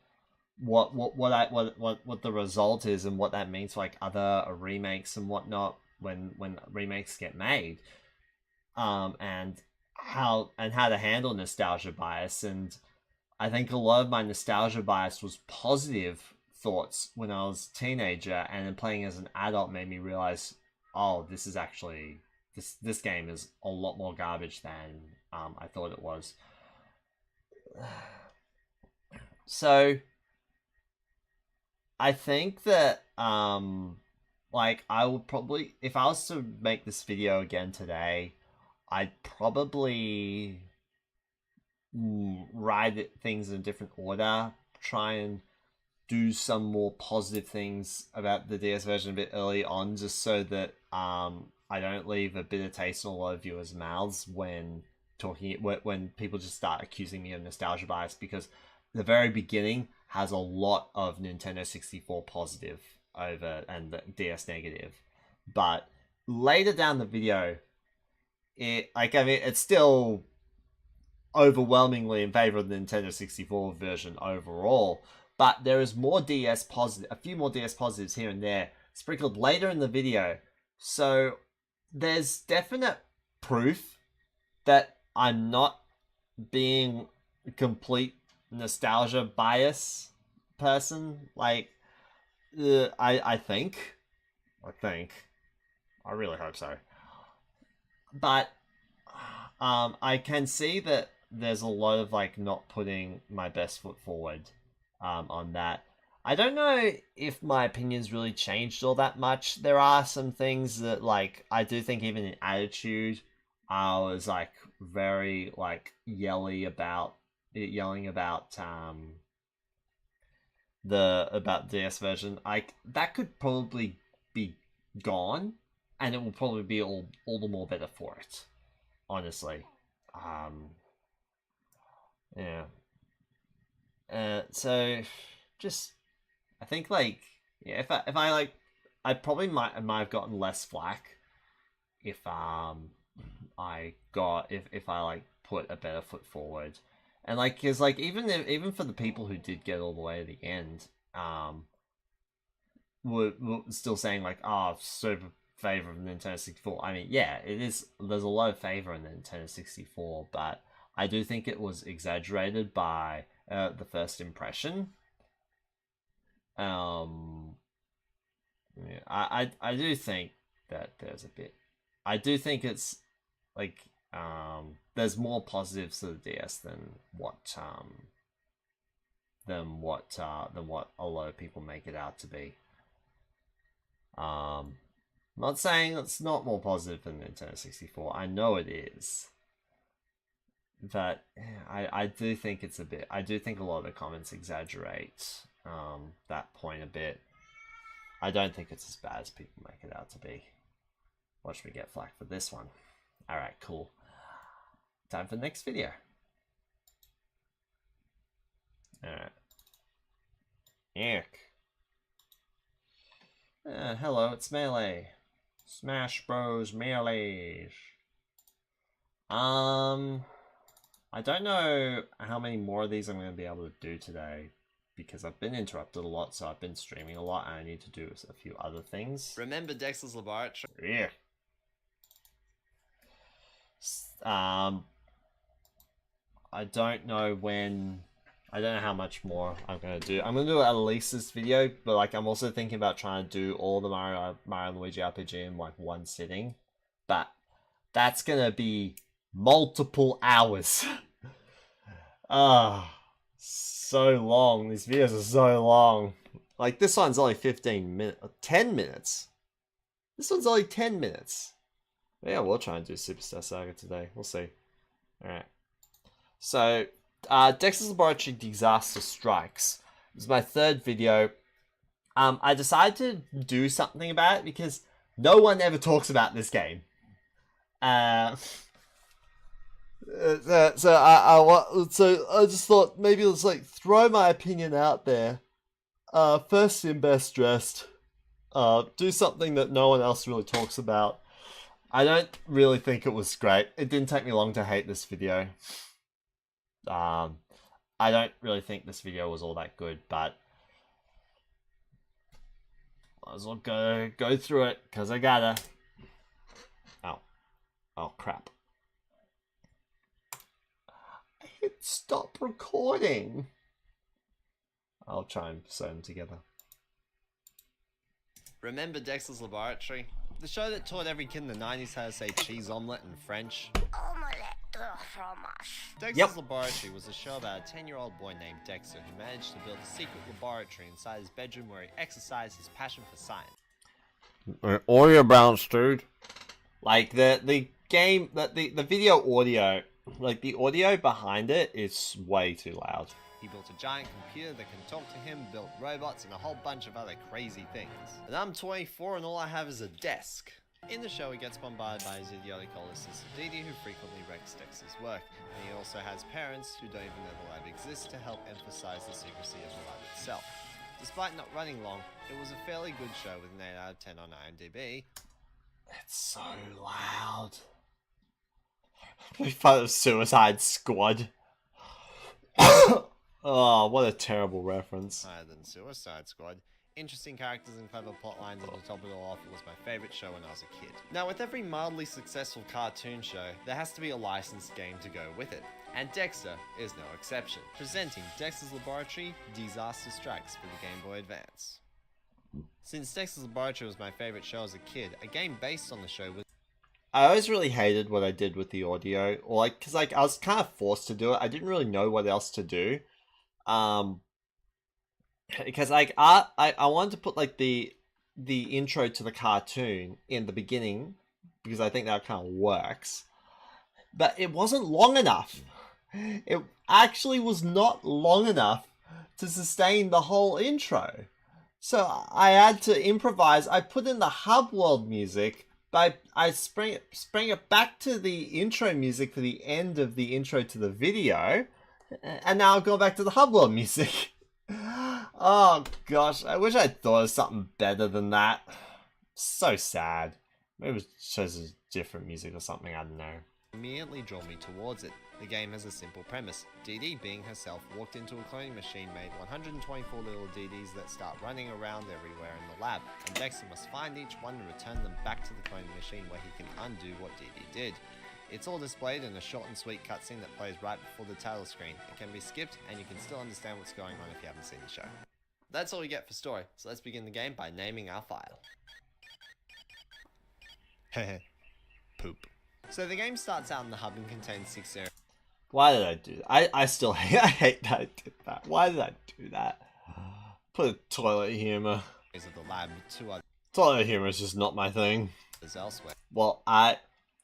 what the result is and what that means for like other remakes and whatnot when remakes get made. And how to handle nostalgia bias. And I think a lot of my nostalgia bias was positive thoughts when I was a teenager, and then playing as an adult made me realize, oh, this is actually this game is a lot more garbage than I thought it was. So I think that like, I would probably, if I was to make this video again today, I'd probably write things in a different order, try and do some more positive things about the DS version a bit early on, just so that I don't leave a bitter taste in a lot of viewers' mouths when people just start accusing me of nostalgia bias, because the very beginning has a lot of Nintendo 64 positive over and the DS negative, but later down the video, it's still overwhelmingly in favor of the Nintendo 64 version overall, but there is more DS positive, a few more DS positives here and there sprinkled later in the video. So there's definite proof that I'm not being a complete nostalgia bias person. Like, I think, I really hope so. But I can see that there's a lot of like not putting my best foot forward on that. I don't know if my opinions really changed all that much. There are some things that, like, I do think even in attitude, I was like very like yelling about the DS version. Like, that could probably be gone, and it will probably be all the more better for it, honestly. Yeah. So just, I think, like, yeah, if I like, I probably might have gotten less flack if I got if I like put a better foot forward. And like, cause like even for the people who did get all the way to the end, were still saying like, oh, super favor of Nintendo 64. I mean, yeah, it is. There's a lot of favor in the Nintendo 64, but I do think it was exaggerated by the first impression. Yeah, I do think that there's a bit. I do think it's like there's more positives to the DS than what a lot of people make it out to be. Not saying it's not more positive than Nintendo 64. I know it is. But I do think it's a bit. I do think a lot of the comments exaggerate that point a bit. I don't think it's as bad as people make it out to be. Watch me get flack for this one. Alright, cool. Time for the next video. Alright. Yuck. Hello, it's Melee. Smash Bros. Melee. I don't know how many more of these I'm going to be able to do today because I've been interrupted a lot, so I've been streaming a lot and I need to do a few other things.
Remember Dexter's Laboratory?
Yeah. I don't know when. I don't know how much more I'm gonna do. I'm gonna do at least this video, but like I'm also thinking about trying to do all the Mario and Luigi RPG in like one sitting. But that's gonna be multiple hours. So long. These videos are so long. Like this one's only 15 minutes, 10 minutes. This one's only 10 minutes. Yeah, we'll try and do Superstar Saga today. We'll see. Alright. So, Dexter's Laboratory Disaster Strikes. This is my third video. I decided to do something about it because no one ever talks about this game. So I just thought maybe let's like throw my opinion out there. First in best dressed. Do something that no one else really talks about. I don't really think it was great. It didn't take me long to hate this video. I don't really think this video was all that good, but might as well go through it because I gotta. Oh crap! I hit stop recording. I'll try and sew them together.
Remember Dexter's Laboratory? The show that taught every kid in the 90s how to say cheese omelette in French?
Omelette de fromage.
Dexter's Laboratory was a show about a 10-year-old boy named Dexter who managed to build a secret laboratory inside his bedroom where he exercised his passion for science.
Audio bounce, dude. Like the game, the video audio, like the audio behind it is way too loud.
He built a giant computer that can talk to him, built robots, and a whole bunch of other crazy things. And I'm 24 and all I have is a desk. In the show, he gets bombarded by his idiotic older sister Didi, who frequently wrecks Dexter's work. And he also has parents who don't even know the lab exists to help emphasize the secrecy of the lab itself. Despite not running long, it was a fairly good show with an 8 out of 10 on IMDb.
It's so loud. We thought of Suicide Squad. Oh, what a terrible reference.
Higher than Suicide Squad. Interesting characters and clever plot lines, and to top it all off, it was my favourite show when I was a kid. Now, with every mildly successful cartoon show, there has to be a licensed game to go with it. And Dexter is no exception. Presenting Dexter's Laboratory Disaster Strikes for the Game Boy Advance. Since Dexter's Laboratory was my favourite show as a kid, a game based on the show was...
I always really hated what I did with the audio, or like, cause like I was kind of forced to do it. I didn't really know what else to do. Because like I wanted to put like the intro to the cartoon in the beginning because I think that kind of works, but it wasn't long enough. It actually was not long enough to sustain the whole intro, so I had to improvise. I put in the hub world music, but I sprang it back to the intro music for the end of the intro to the video. And now I'll go back to the hub world music. Oh gosh, I wish I'd thought of something better than that. So sad. Maybe it shows different music or something, I don't know.
Immediately draw me towards it. The game has a simple premise. Dee Dee, being herself, walked into a cloning machine made 124 little Dee Dees that start running around everywhere in the lab, and Dexter must find each one and return them back to the cloning machine where he can undo what Dee Dee did. It's all displayed in a short and sweet cutscene that plays right before the title screen. It can be skipped, and you can still understand what's going on if you haven't seen the show. That's all we get for story, so let's begin the game by naming our file. Heh poop. So the game starts out in the hub and contains 6 areas.
Why did I do that? I still hate, I hate that I did that. Why did I do that? Put a toilet humor.
Of the lab with 2 others
Toilet humor is just not my thing.
elsewhere.
Well,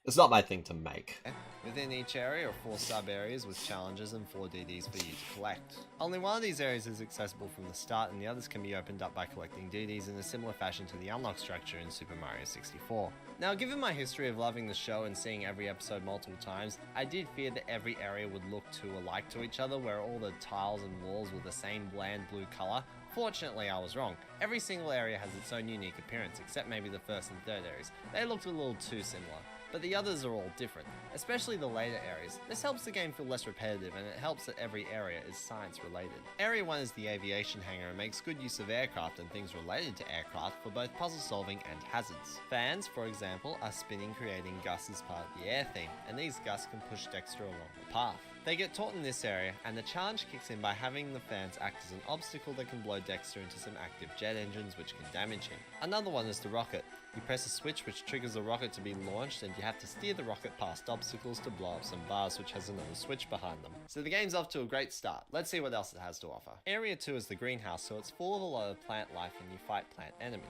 it's not my thing to make.
Within each area are 4 sub-areas with challenges and 4 DDs for you to collect. Only one of these areas is accessible from the start, and the others can be opened up by collecting DDs in a similar fashion to the unlock structure in Super Mario 64. Now, given my history of loving the show and seeing every episode multiple times, I did fear that every area would look too alike to each other, where all the tiles and walls were the same bland blue color. Fortunately, I was wrong. Every single area has its own unique appearance, except maybe the first and third areas. They looked a little too similar. But the others are all different, especially the later areas. This helps the game feel less repetitive, and it helps that every area is science related. Area 1 is the aviation hangar and makes good use of aircraft and things related to aircraft for both puzzle solving and hazards. Fans, for example, are spinning, creating gusts as part of the air theme, and these gusts can push Dexter along the path. They get taught in this area, and the challenge kicks in by having the fans act as an obstacle that can blow Dexter into some active jet engines which can damage him. Another one is the rocket. You press a switch which triggers the rocket to be launched, and you have to steer the rocket past obstacles to blow up some bars which has another switch behind them. So the game's off to a great start. Let's see what else it has to offer. Area 2 is the greenhouse, so it's full of a lot of plant life and you fight plant enemies.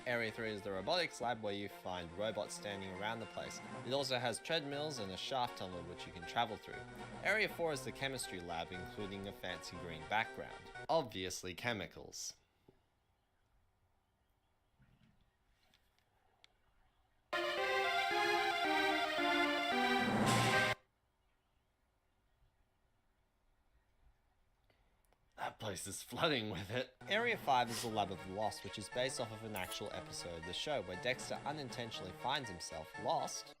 Area 3 is the robotics lab where you find robots standing around the place. It also has treadmills and a shaft tunnel which you can travel through. Area 4 is the chemistry lab, including a fancy green background. Obviously chemicals. That place is flooding with it. Area 5 is the Lab of the Lost, which is based off of an actual episode of the show where Dexter unintentionally finds himself lost,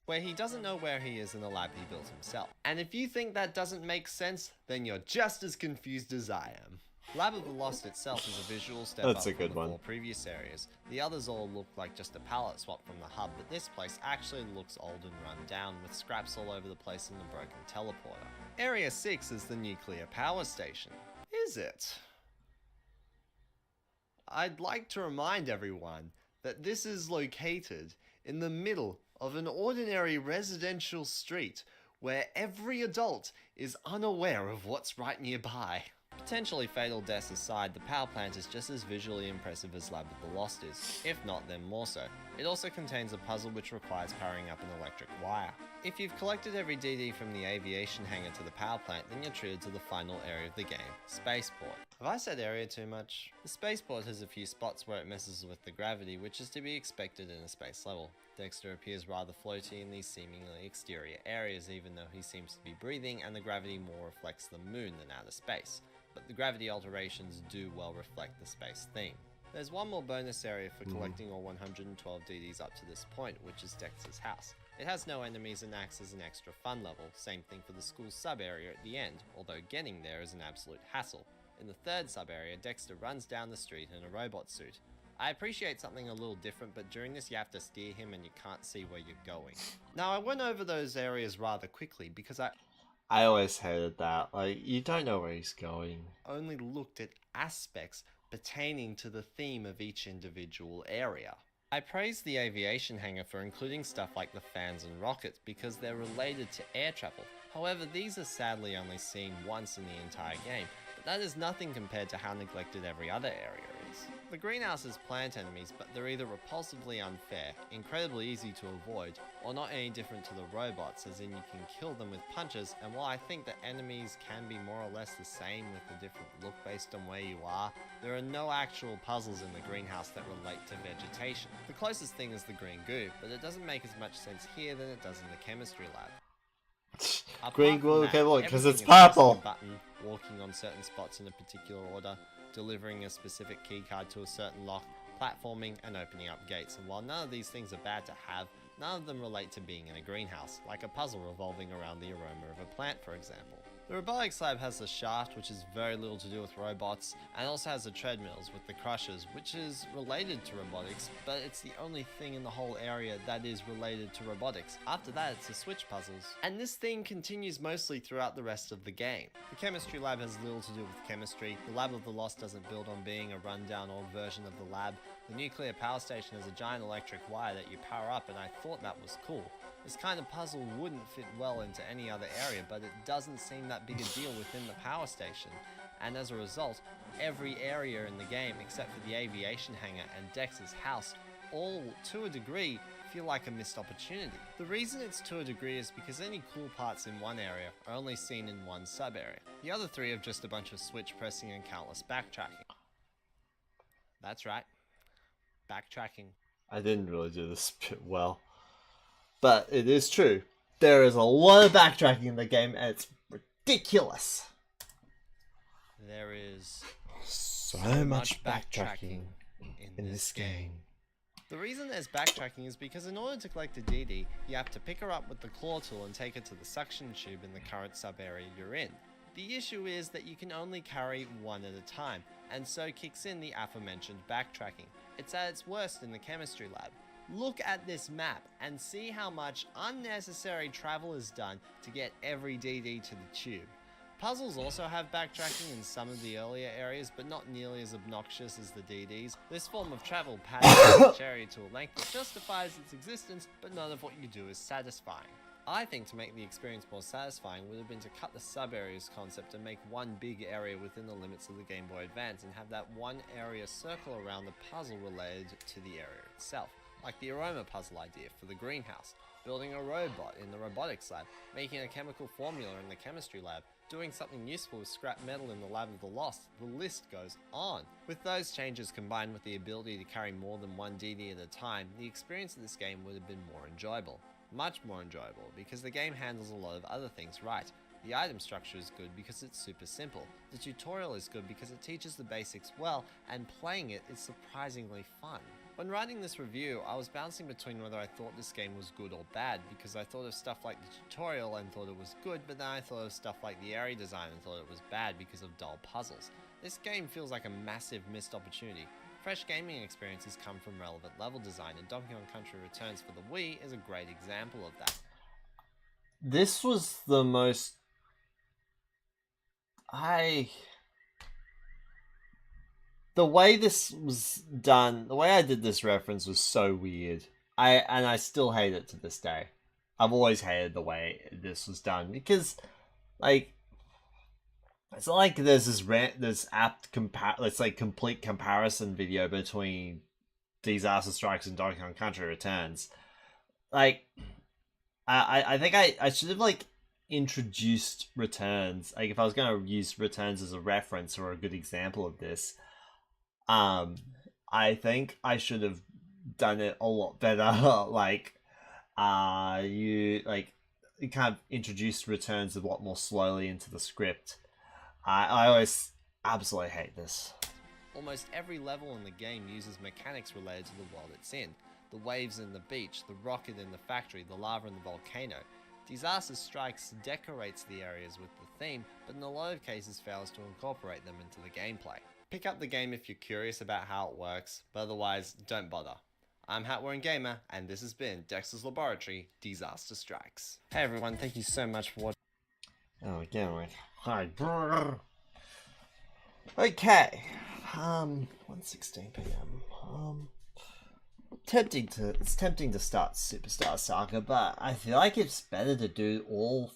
where he doesn't know where he is in the lab he built himself. And if you think that doesn't make sense, then you're just as confused as I am. Lab of the Lost itself is a visual step
That's
up
a good
from the
one.
4 previous areas. The others all look like just a palette swap from the hub, but this place actually looks old and run down, with scraps all over the place and a broken teleporter. Area 6 is the nuclear power station. Is it? I'd like to remind everyone that this is located in the middle of an ordinary residential street where every adult is unaware of what's right nearby. Potentially fatal deaths aside, the power plant is just as visually impressive as Lab of the Lost is, if not then more so. It also contains a puzzle which requires powering up an electric wire. If you've collected every DD from the aviation hangar to the power plant, then you're treated to the final area of the game, Spaceport. Have I said area too much? The Spaceport has a few spots where it messes with the gravity, which is to be expected in a space level. Dexter appears rather floaty in these seemingly exterior areas, even though he seems to be breathing and the gravity more reflects the moon than outer space. But the gravity alterations do well reflect the space theme. There's one more bonus area for collecting all 112 DDs up to this point, which is Dexter's house. It has no enemies and acts as an extra fun level, same thing for the school sub-area at the end, although getting there is an absolute hassle. In the third sub-area, Dexter runs down the street in a robot suit. I appreciate something a little different, but during this you have to steer him and you can't see where you're going. Now I went over those areas rather quickly because I
always hated that. Like, you don't know where he's going.
only looked at aspects pertaining to the theme of each individual area. I praise the aviation hangar for including stuff like the fans and rockets because they're related to air travel. However, these are sadly only seen once in the entire game, but that is nothing compared to how neglected every other area is. The greenhouse has plant enemies, but they're either repulsively unfair, incredibly easy to avoid, or not any different to the robots, as in you can kill them with punches, and while I think that enemies can be more or less the same with a different look based on where you are, there are no actual puzzles in the greenhouse that relate to vegetation. The closest thing is the green goo, but it doesn't make as much sense here than it does in the chemistry lab. Apart
Green
from
goo,
that,
okay, look, 'cause
everything
it's
is pressing a
purple.
button, walking on certain spots in a particular order, delivering a specific keycard to a certain lock, platforming, and opening up gates. And while none of these things are bad to have, none of them relate to being in a greenhouse, like a puzzle revolving around the aroma of a plant, for example. The robotics lab has the shaft, which has very little to do with robots, and also has the treadmills with the crushers, which is related to robotics, but it's the only thing in the whole area that is related to robotics. After that, it's the switch puzzles. And this theme continues mostly throughout the rest of the game. The chemistry lab has little to do with chemistry, the Lab of the Lost doesn't build on being a rundown old version of the lab, the nuclear power station has a giant electric wire that you power up, and I thought that was cool. This kind of puzzle wouldn't fit well into any other area, but it doesn't seem that big a deal within the power station, and as a result, every area in the game except for the aviation hangar and Dex's house, all to a degree, feel like a missed opportunity. The reason it's to a degree is because any cool parts in one area are only seen in one sub-area. The other three are just a bunch of switch pressing and countless backtracking. That's right, backtracking.
I didn't really do this bit well. But it is true. There is a lot of backtracking in the game, and it's ridiculous.
There is
So much backtracking in this game.
The reason there's backtracking is because in order to collect a DD, you have to pick her up with the claw tool and take her to the suction tube in the current sub-area you're in. The issue is that you can only carry one at a time, and so kicks in the aforementioned backtracking. It's at its worst in the chemistry lab. Look at this map and see how much unnecessary travel is done to get every DD to the tube. Puzzles also have backtracking in some of the earlier areas, but not nearly as obnoxious as the DDs. This form of travel pads each area to a length that justifies its existence, but none of what you do is satisfying. I think to make the experience more satisfying would have been to cut the sub-areas concept and make one big area within the limits of the Game Boy Advance and have that one area circle around the puzzle related to the area itself. Like the aroma puzzle idea for the greenhouse, building a robot in the robotics lab, making a chemical formula in the chemistry lab, doing something useful with scrap metal in the Lab of the Lost, the list goes on. With those changes combined with the ability to carry more than one DD at a time, the experience of this game would have been more enjoyable. Much more enjoyable, because the game handles a lot of other things right. The item structure is good because it's super simple, the tutorial is good because it teaches the basics well, and playing it is surprisingly fun. When writing this review, I was bouncing between whether I thought this game was good or bad, because I thought of stuff like the tutorial and thought it was good, but then I thought of stuff like the area design and thought it was bad because of dull puzzles. This game feels like a massive missed opportunity. Fresh gaming experiences come from relevant level design, and Donkey Kong Country Returns for the Wii is a great example of that.
This was the most... The way this was done, the way I did this reference was so weird. I still hate it to this day. I've always hated the way this was done because, like, it's not like there's this complete comparison video between Disaster Strikes and Donkey Kong Country Returns. Like, I think I should have like introduced Returns. Like, if I was going to use Returns as a reference or a good example of this. I think I should have done it a lot better. You kind of introduced Returns a lot more slowly into the script. I always absolutely hate this.
Almost every level in the game uses mechanics related to the world it's in. The waves in the beach, the rocket in the factory, the lava in the volcano. Disaster Strikes decorates the areas with the theme, but in a lot of cases fails to incorporate them into the gameplay. Pick up the game if you're curious about how it works, but otherwise, don't bother. I'm Hatwearing Gamer, and this has been Dexter's Laboratory, Disaster Strikes. Hey everyone, thank you so much for watching.
Oh, again, like, hi. Brr. Okay. 1:16 p.m. It's tempting to start Superstar Saga, but I feel like it's better to do all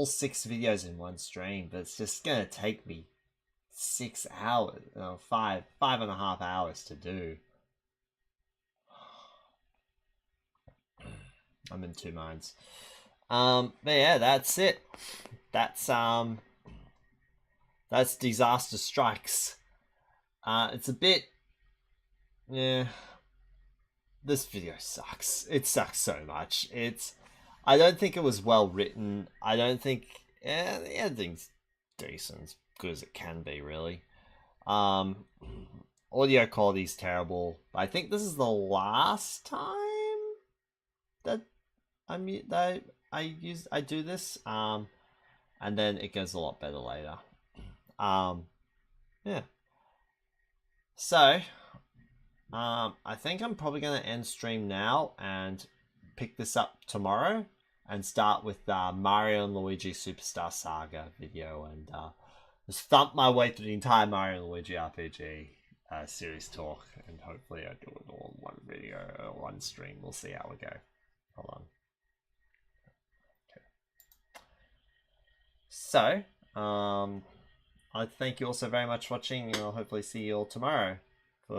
6 videos in one stream, but it's just gonna take me 6 hours, 5.5 hours to do. I'm in two minds. But yeah, that's it. That's Disaster Strikes. It's a bit, yeah. This video sucks. It sucks so much. I don't think it was well written. I don't think, the editing's decent. Good as it can be, really. audio quality is terrible. I think this is the last time that I do this. And then it goes a lot better later. Yeah. So, I think I'm probably gonna end stream now and pick this up tomorrow and start with Mario and Luigi Superstar Saga video and just thump my way through the entire Mario and Luigi RPG series talk, and hopefully I do it all in one video or one stream. We'll see how we go. Hold on. Okay. So, I thank you all so very much for watching, and I'll hopefully see you all tomorrow.